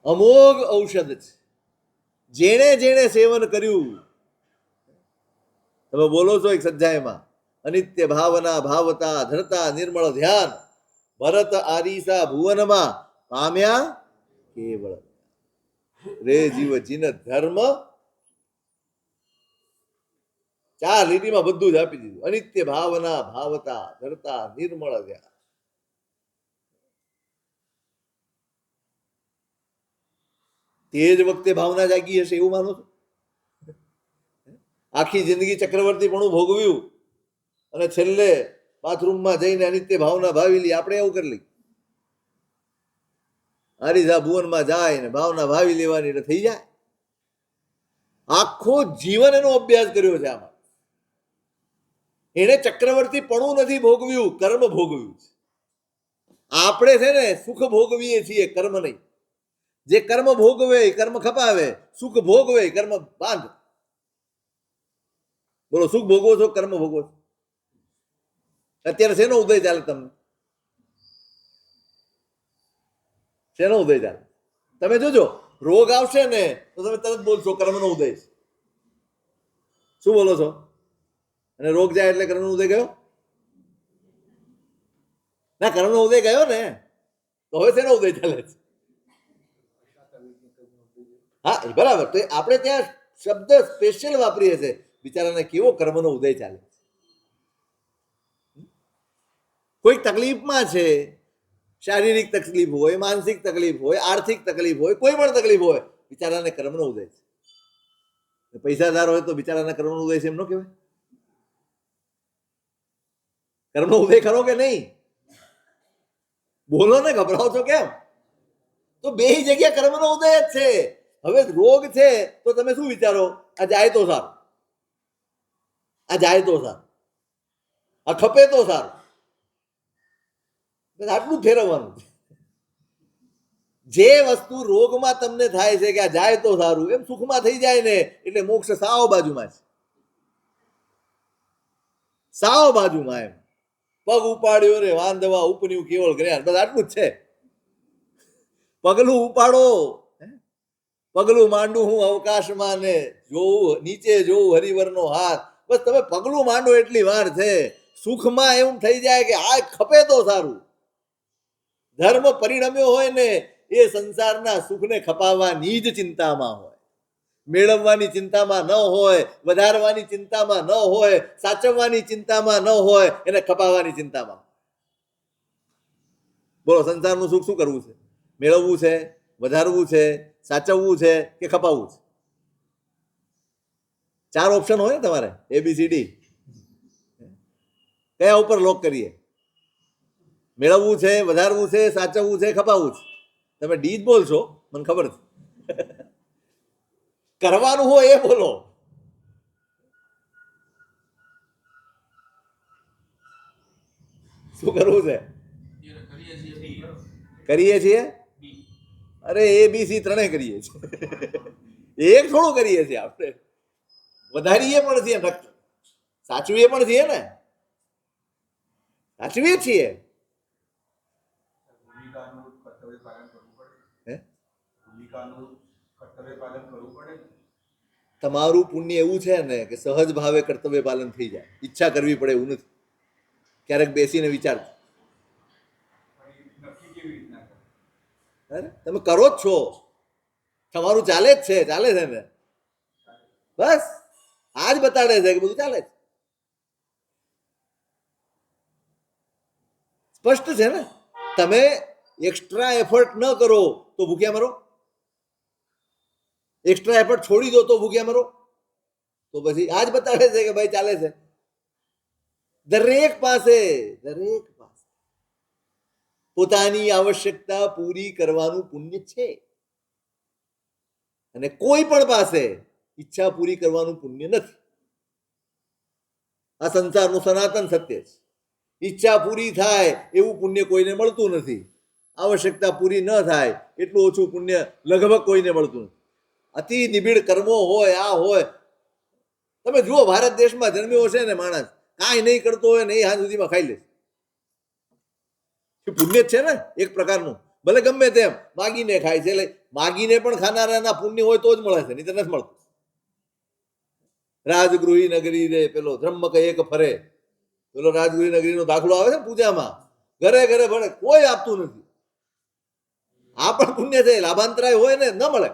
અમોઘ ઔષધ છે. જેણે જેણે સેવન કર્યું, તમે બોલો છો એક સજ્જાયમાં, અનિત્ય ભાવના ભાવતા ધરતા નિર્મળ ધ્યાન ભરત આરીસા ભુવનમાં પામ્યા કેવળ રે જીવ જીન ધર્મ. 4 લીટીમાં બધું જ આપી દીધું. અનિત્ય ભાવના ભાવતા ધરતા નિર્મળ ધ્યાન. તે જ વખતે ભાવના જાગી હશે એવું માનો છો? આખી જિંદગી ચક્રવર્તી પણ ભોગવ્યું અને છેલ્લે બાથરૂમમાં જઈને અનિત્ય ભાવના ભાવી લી. આપણે એવું કરી લઈ, હરીસા ભુવનમાં જાય ને ભાવના ભાવી લેવાની એટલે થઈ જાય. આખો જીવન એનો અભ્યાસ કર્યો છે આમાં. એને ચક્રવર્તી પણ નથી ભોગવ્યું, કર્મ ભોગવ્યું છે. આપણે છે ને સુખ ભોગવીએ છીએ, કર્મ નહીં. જે કર્મ ભોગવે કર્મ ખપાવે, સુખ ભોગવે કર્મ બાંધ. બોલો, સુખ ભોગવો છો, કર્મ ભોગવો છો? અત્યારે શેનો ઉદય ચાલે તમને? શેનો ઉદય ચાલે? તમે જોજો, રોગ આવશે ને તો તમે તરત બોલશો કર્મનો ઉદય છે. શું બોલો છો? અને રોગ જાય એટલે કર્મનો ઉદય ગયો? ના, કર્મનો ઉદય ગયો ને, તો હવે શેનો ઉદય ચાલે છે? હા, બરાબર. તો આપણે ત્યાં શબ્દ સ્પેશિયલ વાપરીએ છીએ. બિચારાને કેવો કર્મનો ઉદય ચાલે. કોઈક તકલીફમાં છે, શારીરિક તકલીફ હોય, માનસિક તકલીફ હોય, આર્થિક તકલીફ હોય, કોઈ પણ તકલીફ હોય, બિચારાને કર્મનો ઉદય છે. પૈસાદાર હોય તો બિચારાના કર્મનો ઉદય છે એમ ન કહેવાય? કર્મનો ઉદય ખરો કે નહીં? બોલો ને, ગભરાવો છો કેમ? તો બે જગ્યા કર્મનો ઉદય જ છે. હવે રોગ છે તો તમે શું વિચારો? આ જાય તો સારું, આ જાય તો સારું, આ ખપે તો સારું. આટલું ફેરવવાનું છે. જે વસ્તુ રોગમાં તમને થાય છે કે આ જાય તો સારું, એમ સુખમાં થઈ જાય ને એટલે મોક્ષ સાવ બાજુમાં છે. સાવ બાજુમાં એમ પગ ઉપાડ્યો રે વાંધવા ઉપન્યું કેવળ જ્ઞાન, બસ આટલું જ છે. પગલું ઉપાડો, પગલું માંડું હું અવકાશમાં ને જોવું નીચે જોવું હરિવરનો હાથ, બસ તમે પગલું માંડો એટલી વાર છે. સુખમાં એવું થઈ જાય કે આ ખપે તો સારું. ધર્મ પરિણમ્યો હોય ને એ સંસારના સુખને ખપાવવાની જ ચિંતામાં હોય, મેળવવાની ચિંતામાં ન હોય, વધારવાની ચિંતામાં ન હોય, સાચવવાની ચિંતામાં ન હોય, એને ખપાવવાની ચિંતામાં. બોલો, સંસારનું સુખ શું કરવું છે? મેળવવું છે, વધારવું છે, સાચવવું છે કે ખપાવવું છે? 4 ઓપ્શન હોય ને તમારે, ABCD. કયા ઉપર લોક કરીએ? મેળવવું છે, વધારવું છે, સાચવવું છે, ખપાવવું છે? તમે ડી જ બોલશો, મને ખબર છે. કરવાનું હોય એ બોલો. શું કરવું છે? કરીએ છીએ. અરે ABC ત્રણેય કરીએ છીએ. એક થોડું કરીએ છીએ આપણે, વધારીએ પણ છીએ, સાચવીએ પણ છીએ ને, સાચવીએ છીએ. તમારું પુણ્ય એવું છે ને કે સહજ ભાવે કર્તવ્ય પાલન થઈ જાય, ઈચ્છા કરવી પડે એવું નથી. ક્યારેક બેસીને વિચાર, તમે કરો જ છો, તમારું ચાલે જ છે, ચાલે છે ને, બસ આજ બતાડે છે કે બધું ચાલે છે. સ્પષ્ટ છે ને. તમે એક્સ્ટ્રા એફર્ટ ન કરો તો ભૂખ્યા મરો, એક્સ્ટ્રા એફર્ટ છોડી દો તો ભૂખ્યા મરો. તો પછી આજ બતાડે છે કે ભાઈ ચાલે છે. દરેક પાસે પોતાની આવશ્યકતા પૂરી કરવાનું પુણ્ય છે, અને કોઈ પણ પાસે ઈચ્છા પૂરી કરવાનું પુણ્ય નથી. આ સંસારનું સનાતન સત્ય છે. ઈચ્છા પૂરી થાય એવું પુણ્ય કોઈને મળતું નથી, આવશ્યકતા પૂરી ન થાય એટલું ઓછું પુણ્ય લગભગ કોઈને મળતું નથી. અતિ નિબિડ કર્મો હોય, આ હોય. તમે જુઓ, ભારત દેશમાં જન્મ્યો હશે ને માણસ, કાંઈ નહીં કરતો હોય ને એ હાથ સુધીમાં ખાઈ લે. પુણ્ય છે ને એક પ્રકારનું, ભલે ગમે તેમ માગીને ખાય છે, એટલે માગીને પણ ખાનારાના પુણ્ય હોય તો જ મળે છે, નહીં તો નથી મળતું. રાજગૃહી નગરી રે પેલો ધર્મ કે એક ફરે, પેલો રાજગૃહી નગરીનો દાખલો આવે છે પૂજામાં, ઘરે ઘરે ભણે, કોઈ આપતું નથી. આ પણ પુણ્ય છે, લાભાંતરાય હોય ને ન મળે.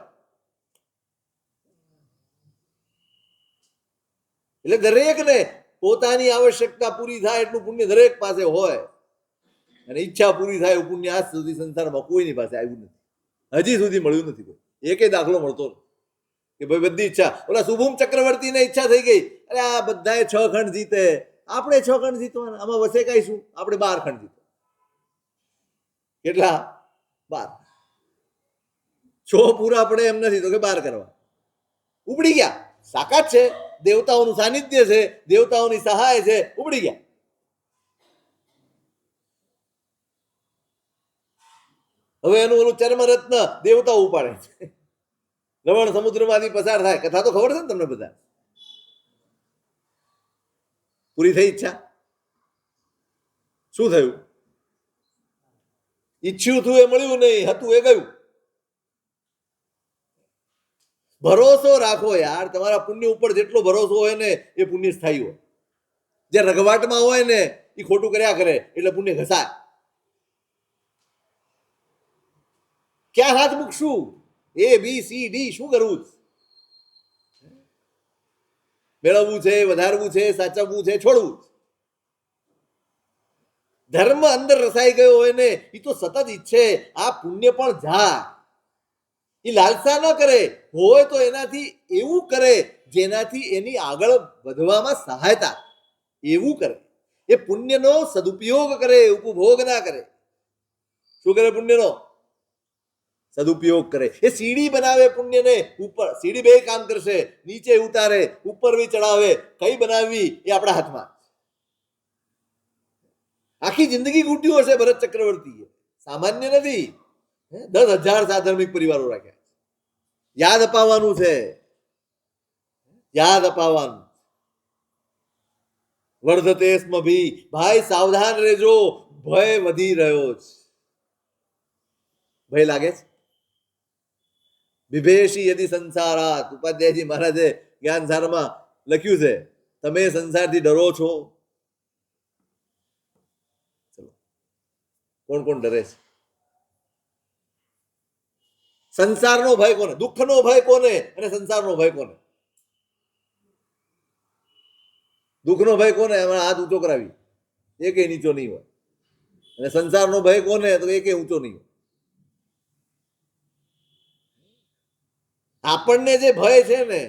એટલે દરેકને પોતાની આવશ્યકતા પૂરી થાય એટલું પુણ્ય દરેક પાસે હોય, અને ઈચ્છા પૂરી થાય એવું પુણ્ય આજ સુધી સંસારમાં કોઈની પાસે આવ્યું નથી, હજી સુધી મળ્યું નથી. કોઈ એકે દાખલો મળતો કે ભાઈ બધી ઈચ્છા, ઓલા શુભમ ચક્રવર્તીને ઈચ્છા થઈ ગઈ, અરે આ બધાએ 6 ખંડ જીતે, આપણે 6 ખંડ જીતવાના, આમાં વસે કઈ શું, આપણે 12 ખંડ જીતો. કેટલા? 12. 6 પૂરા પડે એમ નથી તો કે 12 કરવા ઉપડી ગયા. સાકાત છે, દેવતાઓનું સાનિધ્ય છે, દેવતાઓની સહાય છે, ઉપડી ગયા. હવે એનું ઓલું ચર્મરત્ન દેવતાઓ ઉપાડે છે, લવણ સમુદ્રમાંથી પસાર થાય. કથા તો ખબર છે ને તમને બધા. પૂરી થઈ ઈચ્છા? શું થયું? ઈચ્છ્યું હતું એ મળ્યું નહીં, હતું એ ગયું. ભરોસો રાખો યાર, તમારા પુણ્ય ઉપર જેટલો ભરોસો હોય ને એ પુણ્ય સ્થાયી હોય. જે રઘવાટમાં હોય ને એ ખોટું કર્યા કરે એટલે પુણ્ય ઘસાય. ક્યાં હાથ મૂકશું? ABCD શું કરવું? મેળવવું છે, વધારવું છે, સાચવવું છે, છોડવું. ધર્મ અંદર રસાઈ ગયો હોય ને એ તો સતત ઈચ્છે આ પુણ્ય પણ જાય, એ લાલસા ન કરે, હોય તો એનાથી એવું કરે જેનાથી એની આગળ વધવામાં સહાયતા, એવું કરે. એ પુણ્યનો સદુપયોગ કરે, ઉપભોગ ના કરે. શું કરે? પુણ્યનો સદુપયોગ કરે. એ સીડી બનાવે પુણ્યને ઉપર. સીડી બે કામ કરશે, નીચે ઉતારે, ઉપર બી ચડાવે. કઈ બનાવવી એ આપણા હાથમાં. આખી જિંદગી ઘૂંટ્યું હશે ભરત ચક્રવર્તીએ, સામાન્ય નથી. 10,000 સાધર્મિક પરિવારો રાખ્યા. યાદ અપાવવાનું છે, યાદ અપાવવાનું. વર્ધતે સ્મ ભી, ભાઈ સાવધાન રહેજો, ભય વધી રહ્યો છે. ભય લાગે છે. વિભેષી યદિ સંસારાત, ઉપાધ્યાયજી મહારાજે જ્ઞાનસારમાં લખ્યું છે, તમે સંસારથી ડરો છો? ચલો, કોણ કોણ ડરે છે? સંસારનો ભય કોને? દુઃખનો ભય કોને અને સંસારનો ભય કોને? દુઃખનો ભય કોને? એમાં હાથ ઊંચો કરાવી, એકે નીચો નહીં હોય. અને સંસારનો ભય કોને? તો એકે ઊંચો નહીં હોય. આપણને જે ભય છે ને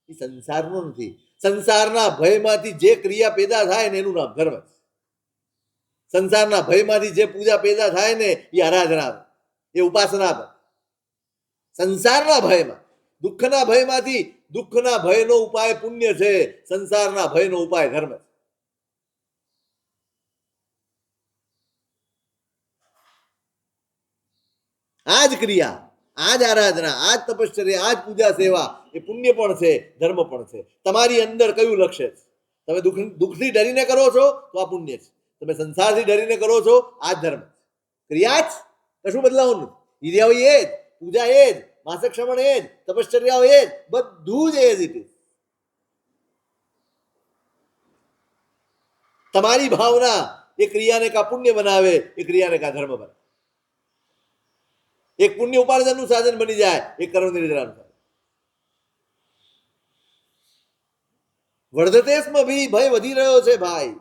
એ સંસારનો નથી. સંસારના ભયમાંથી જે ક્રિયા પેદા થાય ને એનું નામ ધર્મ. સંસારના ભયમાંથી જે પૂજા પેદા થાય ને એ આરાધના, એ ઉપાસના. સંસારના ભયમાં, દુઃખના ભયમાંથી, દુઃખના ભયનો ઉપાય પુણ્ય છે, સંસારના ભયનો ઉપાય ધર્મ છે. આ જ ક્રિયા, આ જ આરાધના, આ જ તપશ્ચર્યા, આ જ પૂજા સેવા એ પુણ્ય પણ છે, ધર્મ પણ છે. તમારી અંદર કયું લક્ષ્ય છે? તમે દુઃખથી ડરીને કરો છો તો આ પુણ્ય છે. તમે સંસારથી ડરીને કરો છો આ જ ધર્મ. ક્રિયા જ, કશું બદલાવું નથી. ઈર્યાઓ એ જ, પૂજા એ જ, માસક શ્રવણ એ જ, તપશ્ચર્યાઓ એ જ, બધું જ એઝ ઇટ ઇઝ. તમારી ભાવના એ ક્રિયાને કા પુણ્ય બનાવે, એ ક્રિયાને કા ધર્મ બનાવે. એક પુણ્ય ઉપાર્જનનું સાધન બની જાય, એક કર્મ નિર્જરાનું સાધન. વર્ધતેસ્મ ભી, ભય વધી રહ્યો છે ભાઈ.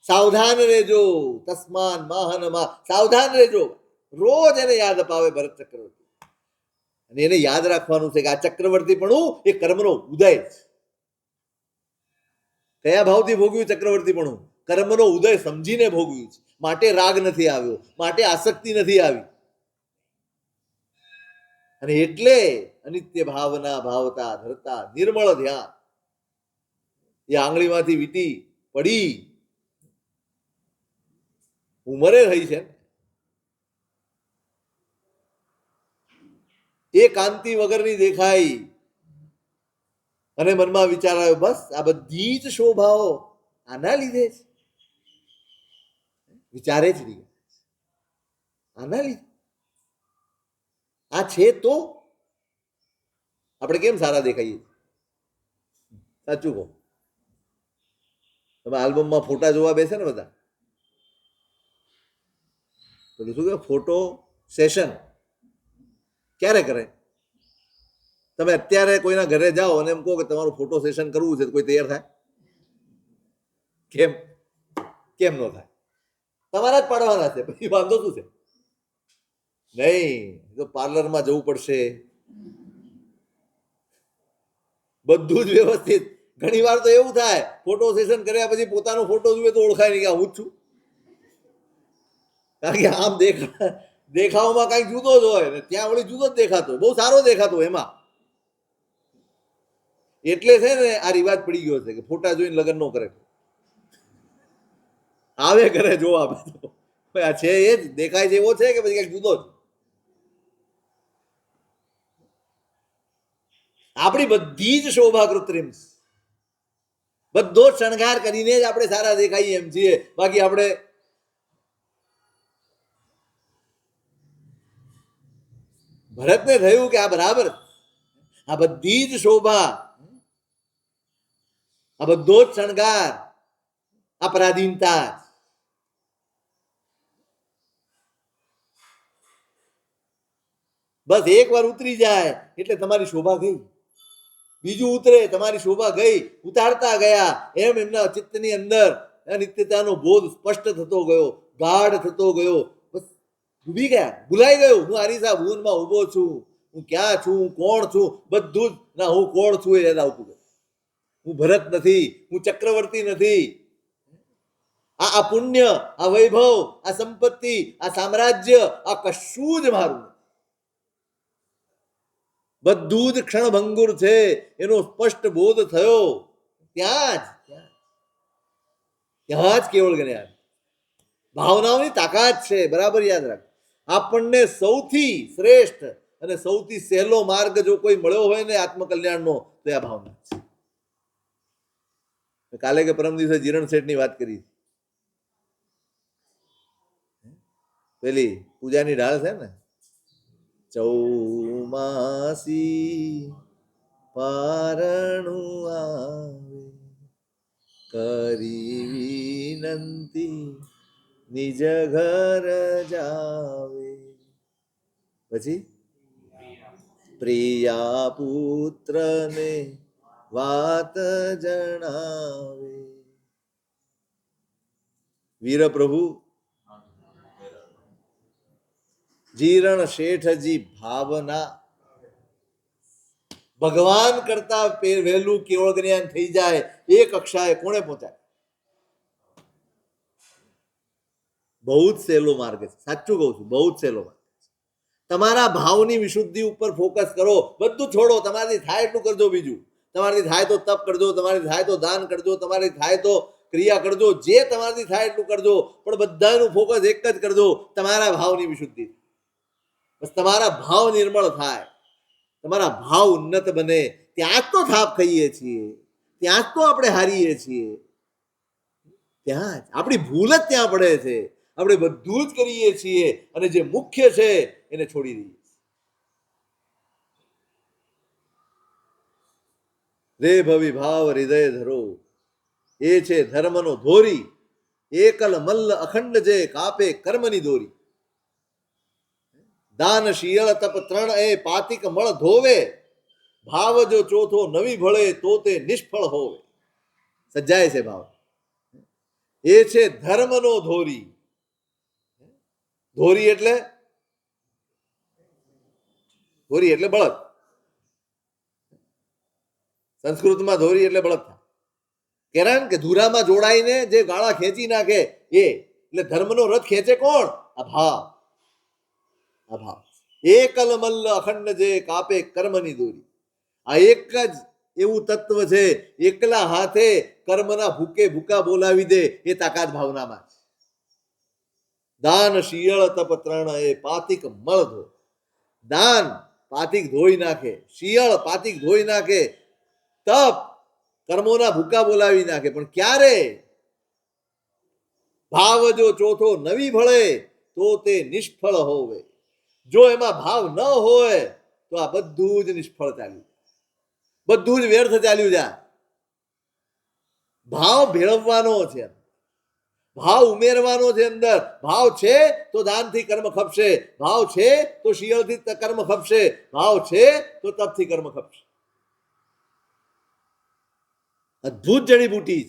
સાવધાન રહેજો, તસ્માન માહનમાં, સાવધાન રહેજો. રોજ એને યાદ અપાવે ભરત ચક્રવર્તી. અને એને યાદ રાખવાનું છે કે આ ચક્રવર્તીપણું એ કર્મનો ઉદય છે. કયા ભાવથી ભોગવ્યું ચક્રવર્તીપણું? કર્મનો ઉદય સમજીને ભોગવ્યું છે. માટે રાગ નથી આવ્યો, માટે આસક્તિ નથી આવી. અને એટલે અનિત્ય ભાવના ભાવતા ધરતા નિર્મળ ધ્યાન એ આંગળીમાંથી વીટી પડી ઉંમરે રહી છે. એ કાંતિ વગરની દેખાઈ અને મનમાં વિચાર આવ્યો, બસ આ બધી જ શોભાઓ આના લીધે છે. વિચારે જ નહીં, આના લીધે આ છે તો આપણે કેમ સારા દેખાઈએ? સાચું કહો. તમે આલ્બમમાં ફોટા જોવા બેસે ને બધા, તો શું કે ફોટો સેશન ક્યારે કરે? તમે અત્યારે કોઈના ઘરે જાઓ અને એમ કહો કે તમારું ફોટો સેશન કરવું છે, તો કોઈ તૈયાર થાય? કેમ કેમ ન થાય? તમારા જ પાડવાના છે, પછી વાંધો શું છે? નહીં, તો પાર્લરમાં જવું પડશે, બધું જ વ્યવસ્થિત. ઘણી વાર તો એવું થાય, ફોટો સેશન કર્યા પછી પોતાનો ફોટો જુએ તો ઓળખાય નહીં કે હું જ છું. કારણ કે આમ દેખાવમાં કઈક જુદો જ હોય ને ત્યાં વળી જુદો જ દેખાતો, બહુ સારો દેખાતો એમાં. એટલે છે ને આ રિવાજ પડી ગયો છે કે ફોટા જોઈને લગ્ન ન કરે. આવે ઘરે જોવા આ છે એ જ દેખાય છે એવો છે કે પછી કઈક જુદો જ. આપણી બધી જ શોભા કૃત્રિમ, બધો જ શણગાર કરીને જ આપણે સારા દેખાઈએ એમ છીએ. બાકી આપણે ભરતને થયું કે આ બરાબર, આ બધી જ શોભા, આ બધો જ શણગાર આ પરાધીનતા. બસ એક વાર ઉતરી જાય એટલે તમારી શોભા ગઈ, બીજું ઉતરે તમારી શોભા ગઈ. ઉતારતા ગયા એમ એમના ચિત્તની અંદર નિત્યતાનો બોધ સ્પષ્ટ થતો ગયો, ગાઢ થતો ગયો. બસ ડૂબી ગયા, ભૂલાઈ ગયું. હું આરીસા ભુવનમાં ઉભો છું, હું ક્યાં છું, કોણ છું, બધું જ ના, હું કોણ છું એ યાદ આવતું ગયું. હું ભરત નથી, હું ચક્રવર્તી નથી. આ પુણ્ય, આ વૈભવ, આ સંપત્તિ, આ સામ્રાજ્ય, આ કશું જ મારું, બધું જ ક્ષણભંગુર છે. એનો સ્પષ્ટ બોધ થયો ત્યાં જ કેવળ જ્ઞાન, ભાવનાઓની તાકાત છે. બરાબર યાદ રાખ. આપણને સૌથી શ્રેષ્ઠ અને સૌથી સહેલો માર્ગ જો કોઈ મળ્યો હોય ને આત્મકલ્યાણનો, તો આ ભાવના છે. કાલે કે પરમ દિવસે જીરણ શેઠની વાત કરી, પેલી પૂજાની ઢાળ છે ને, ચૌમાસી પારણું આવે કરી વિનંતી નિજ ઘર જાવે, પછી પ્રિયા પુત્રને વાત જણાવે. વીર પ્રભુ જીરણ શેઠજી ભાવના ભગવાન કરતા વહેલું કેવળ જ્ઞાન થઈ જાય એ કક્ષાએ કોણે પહોંચાય? બહુ જ સહેલો માર્ગ છે, સાચું કહું છું, બહુ જ સહેલો માર્ગ. તમારા ભાવની વિશુદ્ધિ ઉપર ફોકસ કરો, બધું છોડો. તમારાથી થાય એટલું કરજો, બીજું તમારાથી થાય તો તપ કરજો, તમારાથી થાય તો દાન કરજો, તમારાથી થાય તો ક્રિયા કરજો, જે તમારાથી થાય એટલું કરજો, પણ બધાનું ફોકસ એક જ કરજો, તમારા ભાવની વિશુદ્ધિ. બસ તમારા ભાવ નિર્મળ થાય, તમારા ભાવ ઉન્નત બને, ત્યાં જ તો થાપ ખાઈએ છીએ, ત્યાં જ તો આપણે હારીએ છીએ, ત્યાં જ આપણી ભૂલ જ ત્યાં પડે છે. આપણે બધું જ કરીએ છીએ અને જે મુખ્ય છે એને છોડી દઈએ. રે ભવિ ભાવ હૃદય ધરો, એ છે ધર્મનો ધોરી, એકલ મલ્લ અખંડ જે કાપે કર્મની દોરી. દાન શિયળ તપ ત્રણ એ પાતિક મળ ધોવે, ભાવ જો ચોથો નવી ભળે તો તે નિષ્ફળ હોવે. સજ્જાય છે ભાવ, એ છે ધર્મનો ધોરી. ધોરી એટલે બળદ. સંસ્કૃતમાં ધોરી એટલે બળદ થાય. કારણ કે ધુરામાં જોડાઈને જે ગાળા ખેંચી નાખે એ, એટલે ધર્મનો રથ ખેંચે કોણ? આ ભાવ. આ ભાવ એકલ મલ્લ અખંડ જે કાપે કર્મની દોરી. આ એક જ એવું તત્વ છે, એકલા હાથે કર્મના ભૂકે ભૂકા બોલાવી દે એ તાકાત ભાવનામાં છે. દાન શિયળ તપ ત્રણ એ પાતિક મળ ધો. દાન પાતિક ધોઈ નાખે, શિયળ પાતિક ધોઈ નાખે, તપ કર્મોના ભૂકા બોલાવી નાખે. પણ ક્યારે? ભાવ જો ચોથો નવી ભળે તો તે નિષ્ફળ હોવે. જો એમાં ભાવ ન હોય તો આ બધું જ નિષ્ફળ ચાલ્યું, બધું જ વ્યર્થ ચાલ્યું જાય. ભાવ ભેળવવાનો છે, ભાવ ઉમેરવાનો છે અંદર. ભાવ છે તો દાનથી કર્મ ખપશે, ભાવ છે તો શિયળથી કર્મ ખપશે, ભાવ છે તો તપથી કર્મ ખપશે. અદ્ભુત જડીબુટી.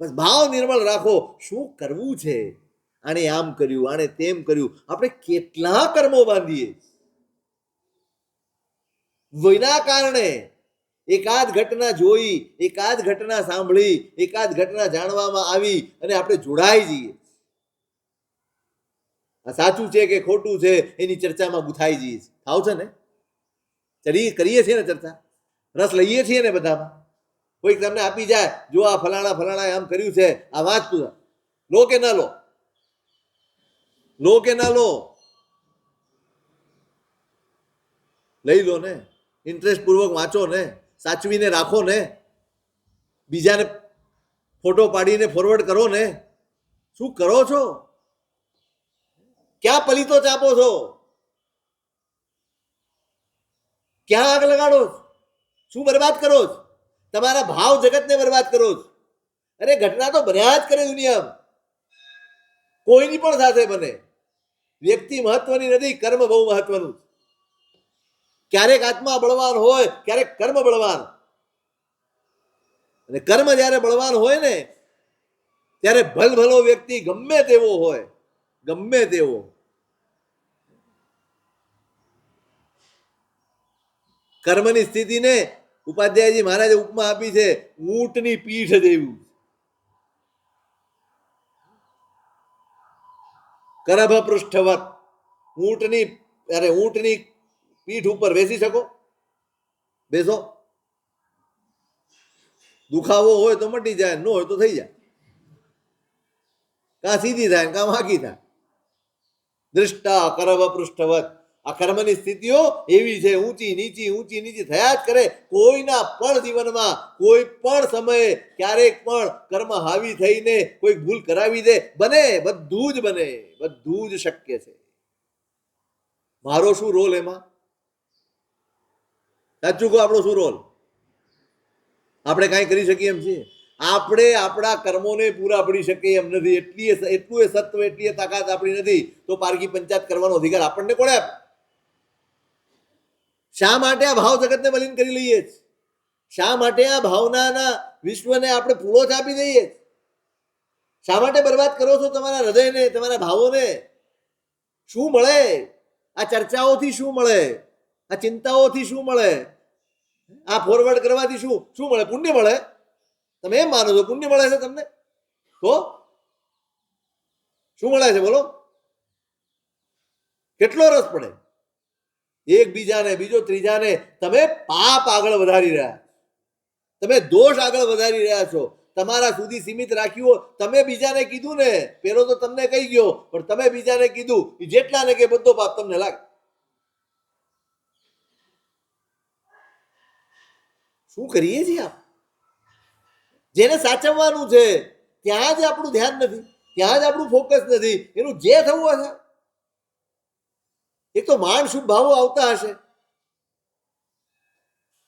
બસ ભાવ નિર્મળ રાખો. શું કરવું છે? આને આમ કર્યું, આને તેમ કર્યું. આપણે કેટલા કર્મો બાંધીએ વિના કારણે. એકાદ ઘટના જોઈ, એકાદ ઘટના સાંભળી, એકાદ ઘટના જાણવામાં આવી અને આપણે જોડાઈ જઈએ. આ સાચું છે કે ખોટું છે એની ચર્ચામાં ગુથાઈ જઈએ. થાવ છે ને, કરીએ છીએ ને ચર્ચા, રસ લઈએ છીએ ને બધામાં. કોઈક તમને આપી જાય, જો આ ફલાણા ફલાણા આમ કર્યું છે, આ વાંચતું લો કે ના લો? લો કે ના લો? લઈ લો ને, ઇન્ટરેસ્ટ પૂર્વક વાંચો ને, સાચવીને રાખો ને, બીજાને ફોટો પાડીને ફોરવર્ડ કરો ને. શું કરો છો? ક્યાં પલિતો ચાપો છો? ક્યાં આગ લગાડો? શું બરબાદ કરો? તમારા ભાવ જગતને બરબાદ કરો. અરે ઘટના તો બન્યા જ કરે દુનિયામાં, કોઈની પણ સાથે બને. વ્યક્તિ મહત્વની નથી, કર્મ બહુ મહત્વનું. ક્યારેક આત્મા બળવાન હોય, ક્યારેક કર્મ બળવાન. અને કર્મ જ્યારે બળવાન હોય ને ત્યારે ભલભલો વ્યક્તિ ગમે તેવો હોય, ગમે તેવો, કર્મની સ્થિતિને ઉપાધ્યાયજી મહારાજે ઉપમા આપી છે ઊંટની પીઠ જેવું. કરભ પૃષ્ઠવત. ઊંટની પીઠ ઉપર બેસી શકો? બેસો. દુખાવો હોય તો મટી જાય, ન હોય તો થઈ જાય. કાં સીધી થાય કાં વાંકી થાય. દૃષ્ટા કરભ પૃષ્ઠવત. આ કર્મની સ્થિતિઓ એવી છે, ઊંચી નીચી થયા જ કરે. કોઈના પણ જીવનમાં કોઈ પણ સમયે ક્યારેક પણ કર્મ હાવી થઈને કોઈ ભૂલ કરાવી દે, બને, બધું જ બને, બધું જ શક્ય છે. મારો શું રોલ એમાં? સાચું કહો, આપણો શું રોલ? આપણે કાંઈ કરી શકીએ એમ છીએ? આપણે આપણા કર્મોને પૂરા પડી શકીએ એમ નથી. એટલું એ સત્વ, એટલી એ તાકાત આપણી નથી. તો પારકી પંચાયત કરવાનો અધિકાર આપણને કોણે આપ્યો? શા માટે આ ભાવ જગતને મલિન કરી લઈએ? શા માટે આ ભાવનાના વિશ્વને આપણે પૂરો જ આપી દઈએ? શા માટે બરબાદ કરો છો તમારા હૃદયને, તમારા ભાવોને? શું મળે આ ચર્ચાઓથી? શું મળે આ ચિંતાઓથી? શું મળે આ ફોરવર્ડ કરવાથી? શું મળે? પુણ્ય મળે? તમે એમ માનો છો પુણ્ય મળે છે તમને? તો શું મળે છે બોલો? કેટલો રસ પડે એકબીજાને, બીજો ત્રીજાને તમે પાપ આગળ વધારી રહ્યા, તમે દોષ આગળ વધારી રહ્યા છો. તમારા સુધી સીમિત રાખ્યું. તમે બીજાને કીધું ને, પેલો તો તમને કહી ગયો, પણ તમે બીજાને કીધું, જેટલા ને કે બધો પાપ તમને લાગે. શું કરીએ છીએ આપ? જેને સાચવવાનું છે ત્યાં જ આપણું ધ્યાન નથી, ત્યાં જ આપણું ફોકસ નથી. એનું જે થવું હશે, એક તો માંડ શુભ ભાવો આવતા હશે.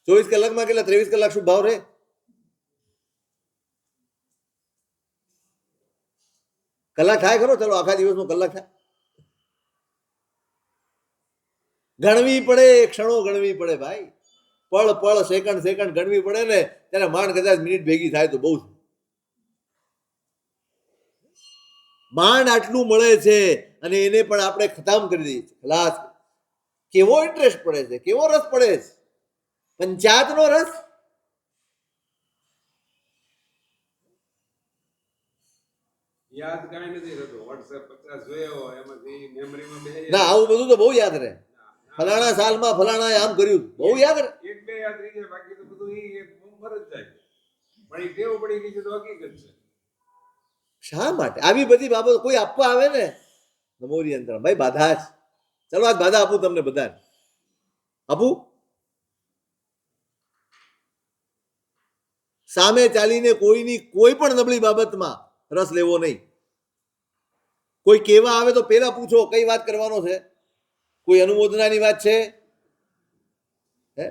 24 કલાકમાં કેટલા 23 કલાક શુભ ભાવ રહે? કલાક થાય ખરો? ચલો આખા દિવસનો કલાક થાય. ગણવી પડે, ક્ષણો ગણવી પડે ભાઈ. પળ સેકન્ડ ગણવી પડે ને, ત્યારે માંડ કદાચ મિનિટ ભેગી થાય તો બહુ. માંડ આટલું મળે છે અને એને પણ આપણે ખતમ કરી દઈએ છીએ, ખલાસ. કેવો ઇન્ટરેસ્ટ પડે છે, કેવો રસ પડે છે, પંચાયતનો રસ. યાદ કાંઈ નથી રહેતું. WhatsApp 50 જોયો એમાંથી મેમરીમાં બેહી ના, આવું બધું તો બહુ યાદ રહે. ફલાણા સાલમાં ફલાણાએ આમ કર્યું, બહુ યાદ રહે. એક બે યાદ રહી જાય, બાકી તો બધું ઈ બમ્બર જ જાય. પણ ઈ ટેવ પડી ગઈ છે તો હકીકત છે. શા માટે આવી બધી બાબતો કોઈ આપવા આવે ને, નમોરી યંત્ર ભાઈ બાધા જ. ચલો આજ બાધા આપું તમને બધાને, આપું. સામે ચાલીને કોઈની કોઈ પણ નબળી બાબતમાં રસ લેવો નહીં. કોઈ કેવા આવે તો પેલા પૂછો કઈ વાત કરવાનો છે, કોઈ અનુમોદનાની વાત છે,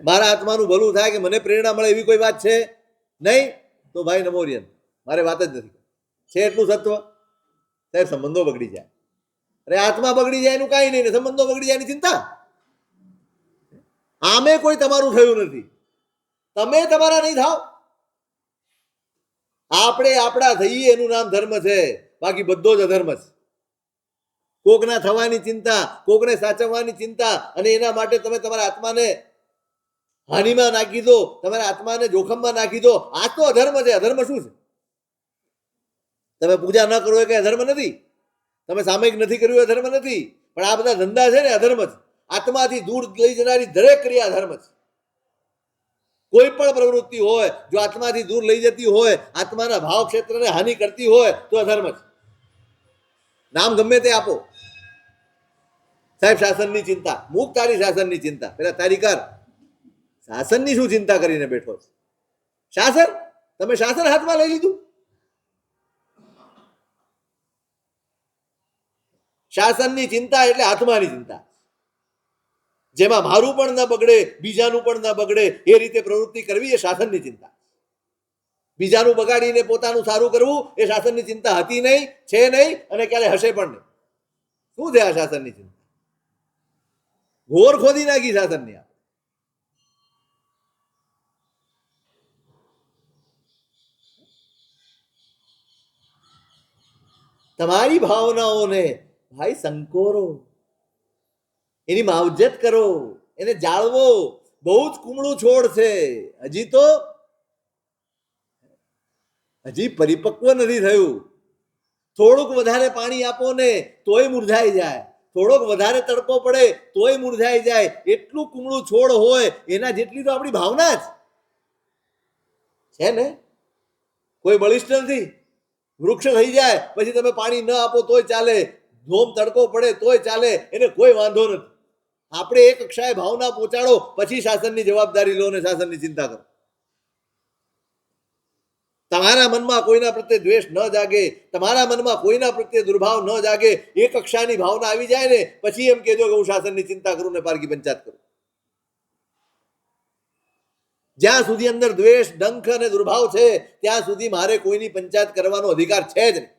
મારા આત્માનું ભલું થાય કે મને પ્રેરણા મળે એવી કોઈ વાત છે નહીં, તો ભાઈ નમોરિયન, મારે વાત જ નથી. છે એટલું સત્વ, સાહેબ સંબંધો બગડી જાય. અરે આત્મા બગડી જાય એનું કાંઈ નહીં, ને સંબંધો બગડી જાય એની ચિંતા. આમે કોઈ તમારું થયું નથી, તમે તમારા નહીં થાવ. આપણે આપણા થઈએ એનું નામ ધર્મ છે, બાકી બધો જ અધર્મ છે. કોકના થવાની ચિંતા, કોકને સાચવવાની ચિંતા, અને એના માટે તમે તમારા આત્માને હાનિમાં નાખી દો, તમારા આત્માને જોખમમાં નાખી દો. આ તો અધર્મ છે. અધર્મ શું છે? તમે પૂજા ન કરો એ કઈ અધર્મ નથી, તમે સામયિક નથી કર્યું એ ધર્મ નથી, પણ આ બધા ધંધા છે ને અધર્મ છે. આત્માથી દૂર લઈ જનારી દરેક ક્રિયા ધર્મ છે. કોઈ પણ પ્રવૃત્તિ હોય જો આત્માથી દૂર લઈ જતી હોય, આત્માના ભાવ ક્ષેત્રને હાનિ કરતી હોય તો અધર્મ છે. નામ ગમે તે આપો, સાહેબ શાસનની ચિંતા, મૂક તારી શાસનની ચિંતા, પેલા તારી કર. શાસનની શું ચિંતા કરીને બેઠો છે? શાસન, તમે શાસન હાથમાં લઈ લીધું. શાસનની ચિંતા એટલે આત્માની ચિંતા, જેમાં મારું પણ ન બગડે, બીજાનું પણ ન બગડે એ રીતે પ્રવૃત્તિ કરવી એ શાસનની ચિંતા. બીજાનું બગાડીને પોતાનું સારું કરવું એ શાસનની ચિંતા હતી નહીં, છે નહીં, અને ક્યારે હશે પણ નહીં. શું છે આ શાસનની ચિંતા? ઘોર ખોદી નાખી શાસનની. તમારી ભાવનાઓને ભાઈ સંકોરો, એની માવજત કરો, એને જાળવો. બહુ જ કુમળું છોડ છે, હજી પરિપક્વ નથી થયું. થોડુંક વધારે પાણી આપો ને તોય મુરઝાઈ જાય, થોડોક વધારે તડકો પડે તોય મુરઝાઈ જાય. એટલું કુમળું છોડ હોય એના જેટલી તો આપણી ભાવના જ છે ને. કોઈ બલિષ્ઠ નથી. વૃક્ષ થઈ જાય પછી તમે પાણી ન આપો તોય ચાલે, ધોમ તડકો પડે તોય ચાલે, એને કોઈ વાંધો નથી. આપણે એ કક્ષાએ ભાવના પહોંચાડો, પછી શાસનની જવાબદારી લો અને શાસનની ચિંતા કરો. તમારા મનમાં કોઈના પ્રત્યે દ્વેષ ન જાગે, તમારા મનમાં કોઈના પ્રત્યે દુર્ભાવ ન જાગે, એ કક્ષાની ભાવના આવી જાય ને પછી એમ કહેજો કે હું શાસનની ચિંતા કરું ને પારકી પંચાયત કરું. જ્યાં સુધી અંદર દ્વેષ, ડંખ અને દુર્ભાવ છે ત્યાં સુધી મારે કોઈની પંચાયત કરવાનો અધિકાર છે જ નહીં.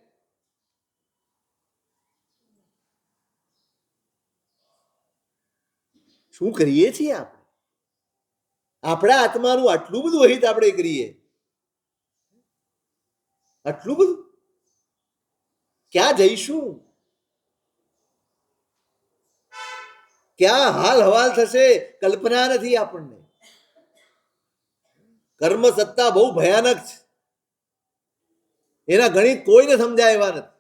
શું કરીએ છીએ આપણે? આપણા આત્માનું આટલું બધું અહિત આપણે કરીએ, આટલું બધું ક્યાં જઈશું? ક્યાં હાલ હવાલ થશે કલ્પના નથી આપણને. કર્મ સત્તા બહુ ભયાનક છે, એના ગણિત કોઈને સમજાય એવા નથી.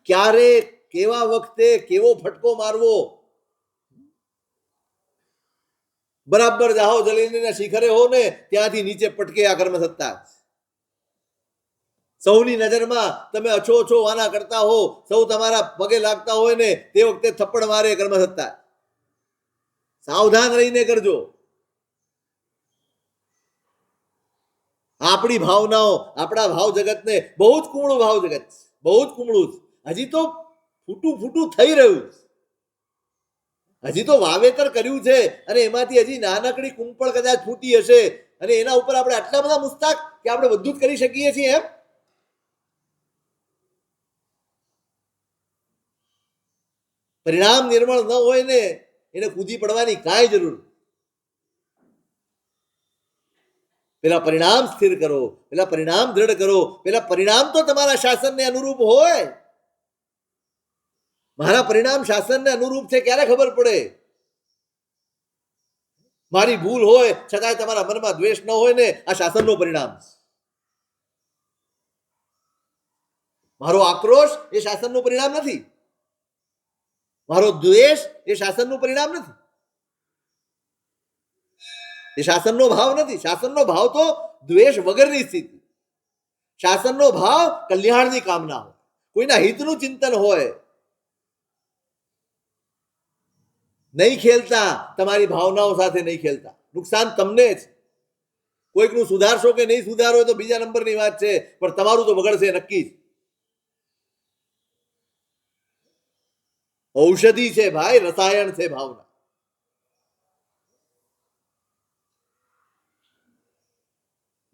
ક્યારે કેવા વખતે કેવો ફટકો મારવો, બરાબર જાહો જલીલના શિખરે હો ને ત્યાંથી નીચે પટકે આ કર્મ સત્તા. સૌની નજરમાં તમે અછો અછો વાના કરતા હો, સૌ તમારા પગે લાગતા હોય ને તે વખતે થપ્પડ મારે કર્મ સત્તા. સાવધાન રહીને કરજો. આપણી ભાવનાઓ, આપણા ભાવ જગતને બહુ જ કુમળું ભાવ જગત છે, બહુ જ કુમળું છે. હજી તો ફૂટું ફૂટું થઈ રહ્યું છે, હજી તો વાવેતર કર્યું છે અને એમાંથી હજી નાનકડી કુંપળ કદાચ ફૂટી હશે અને એના ઉપર આપણે આટલા બધા મુસ્તાક કે આપણે બધું જ કરી શકીએ છીએ એમ. પરિણામ નિર્મળ ન હોય ને એને કૂદી પડવાની કાંઈ જરૂર. પેલા પરિણામ સ્થિર કરો, પેલા પરિણામ દ્રઢ કરો, પેલા પરિણામ તો તમારા શાસનને અનુરૂપ હોય. મારા પરિણામ શાસનને અનુરૂપ છે ક્યારે ખબર પડે? મારી ભૂલ હોય છતાંય તમારા મનમાં દ્વેષ ન હોય ને આ શાસનનું પરિણામ. મારો આક્રોશ એ શાસનનું પરિણામ નથી, મારો દ્વેષ એ શાસનનું પરિણામ નથી, એ શાસનનો ભાવ નથી. શાસનનો ભાવ તો દ્વેષ વગરની સ્થિતિ, શાસનનો ભાવ કલ્યાણની કામના હોય, કોઈના હિતનું ચિંતન હોય. નહીં ખેલતા, તમારી ભાવનાઓ સાથે નહીં ખેલતા, નુકસાન તમને જ. કોઈકનું સુધારશો કે નહીં સુધારો તો બીજા નંબરની વાત છે, પણ તમારું તો બગડશે નક્કી જ. ઔષધિ છે ભાઈ, રસાયણ છે ભાવના.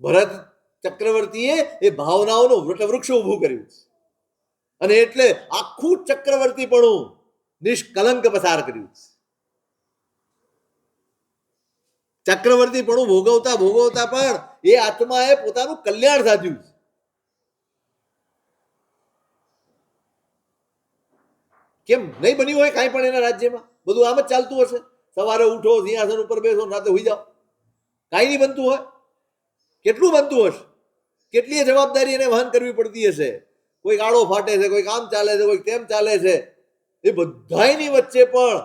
ભરત ચક્રવર્તીએ એ ભાવનાઓનું વૃક્ષ ઊભું કર્યું છે અને એટલે આખું ચક્રવર્તીપણું નિષ્કલંક પસાર કર્યું છે. ચક્રવર્તીપણું ભોગવતા ભોગવતા પણ એ આત્માએ પોતાનું કલ્યાણ સાધ્યું છે. કેમ નહીં બન્યું હોય કાંઈ પણ એના રાજ્યમાં? બધું આમ જ ચાલતું હશે. સવારે ઉઠો, સિંહાસન ઉપર બેસો, રાતે હોઈ જાઓ, કાંઈ નહીં બનતું હોય. કેટલું બનતું હશે? કેટલી જવાબદારી એને વહન કરવી પડતી હશે. કોઈ આડો ફાટે છે, કોઈ કામ ચાલે છે, કોઈ તેમ ચાલે છે. એ બધાની વચ્ચે પણ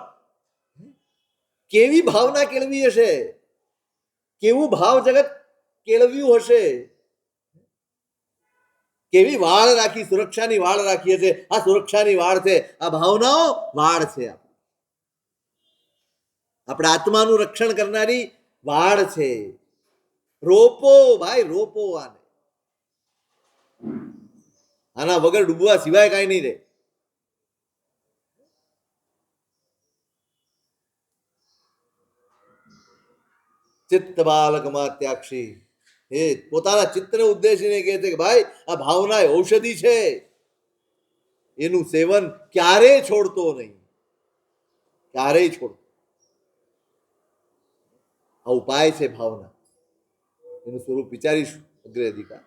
કેવી ભાવના કેળવી હશે, કેવું ભાવ જગત કેળવ્યું હશે, કેવી વાળ રાખી, સુરક્ષાની વાળ રાખી હશે. આ સુરક્ષાની વાળ છે, આ ભાવનાઓ વાળ છે, આપણા આત્માનું રક્ષણ કરનારી વાળ છે. રોપો ભાઈ, રોપો આને. આના વગર ડૂબવા સિવાય કાંઈ નહીં રહે. ચિત્ત બાલક માત્યાક્ષી, એ પોતાના ચિત્તને ઉદ્દેશીને કહે છે કે ભાઈ આ ભાવના ઔષધિ છે, એનું સેવન ક્યારેય છોડતો નહીં, ક્યારેય છોડતો. આ ઉપાય છે ભાવના. એનું સ્વરૂપ વિચારીશું અગ્રે અધિકાર.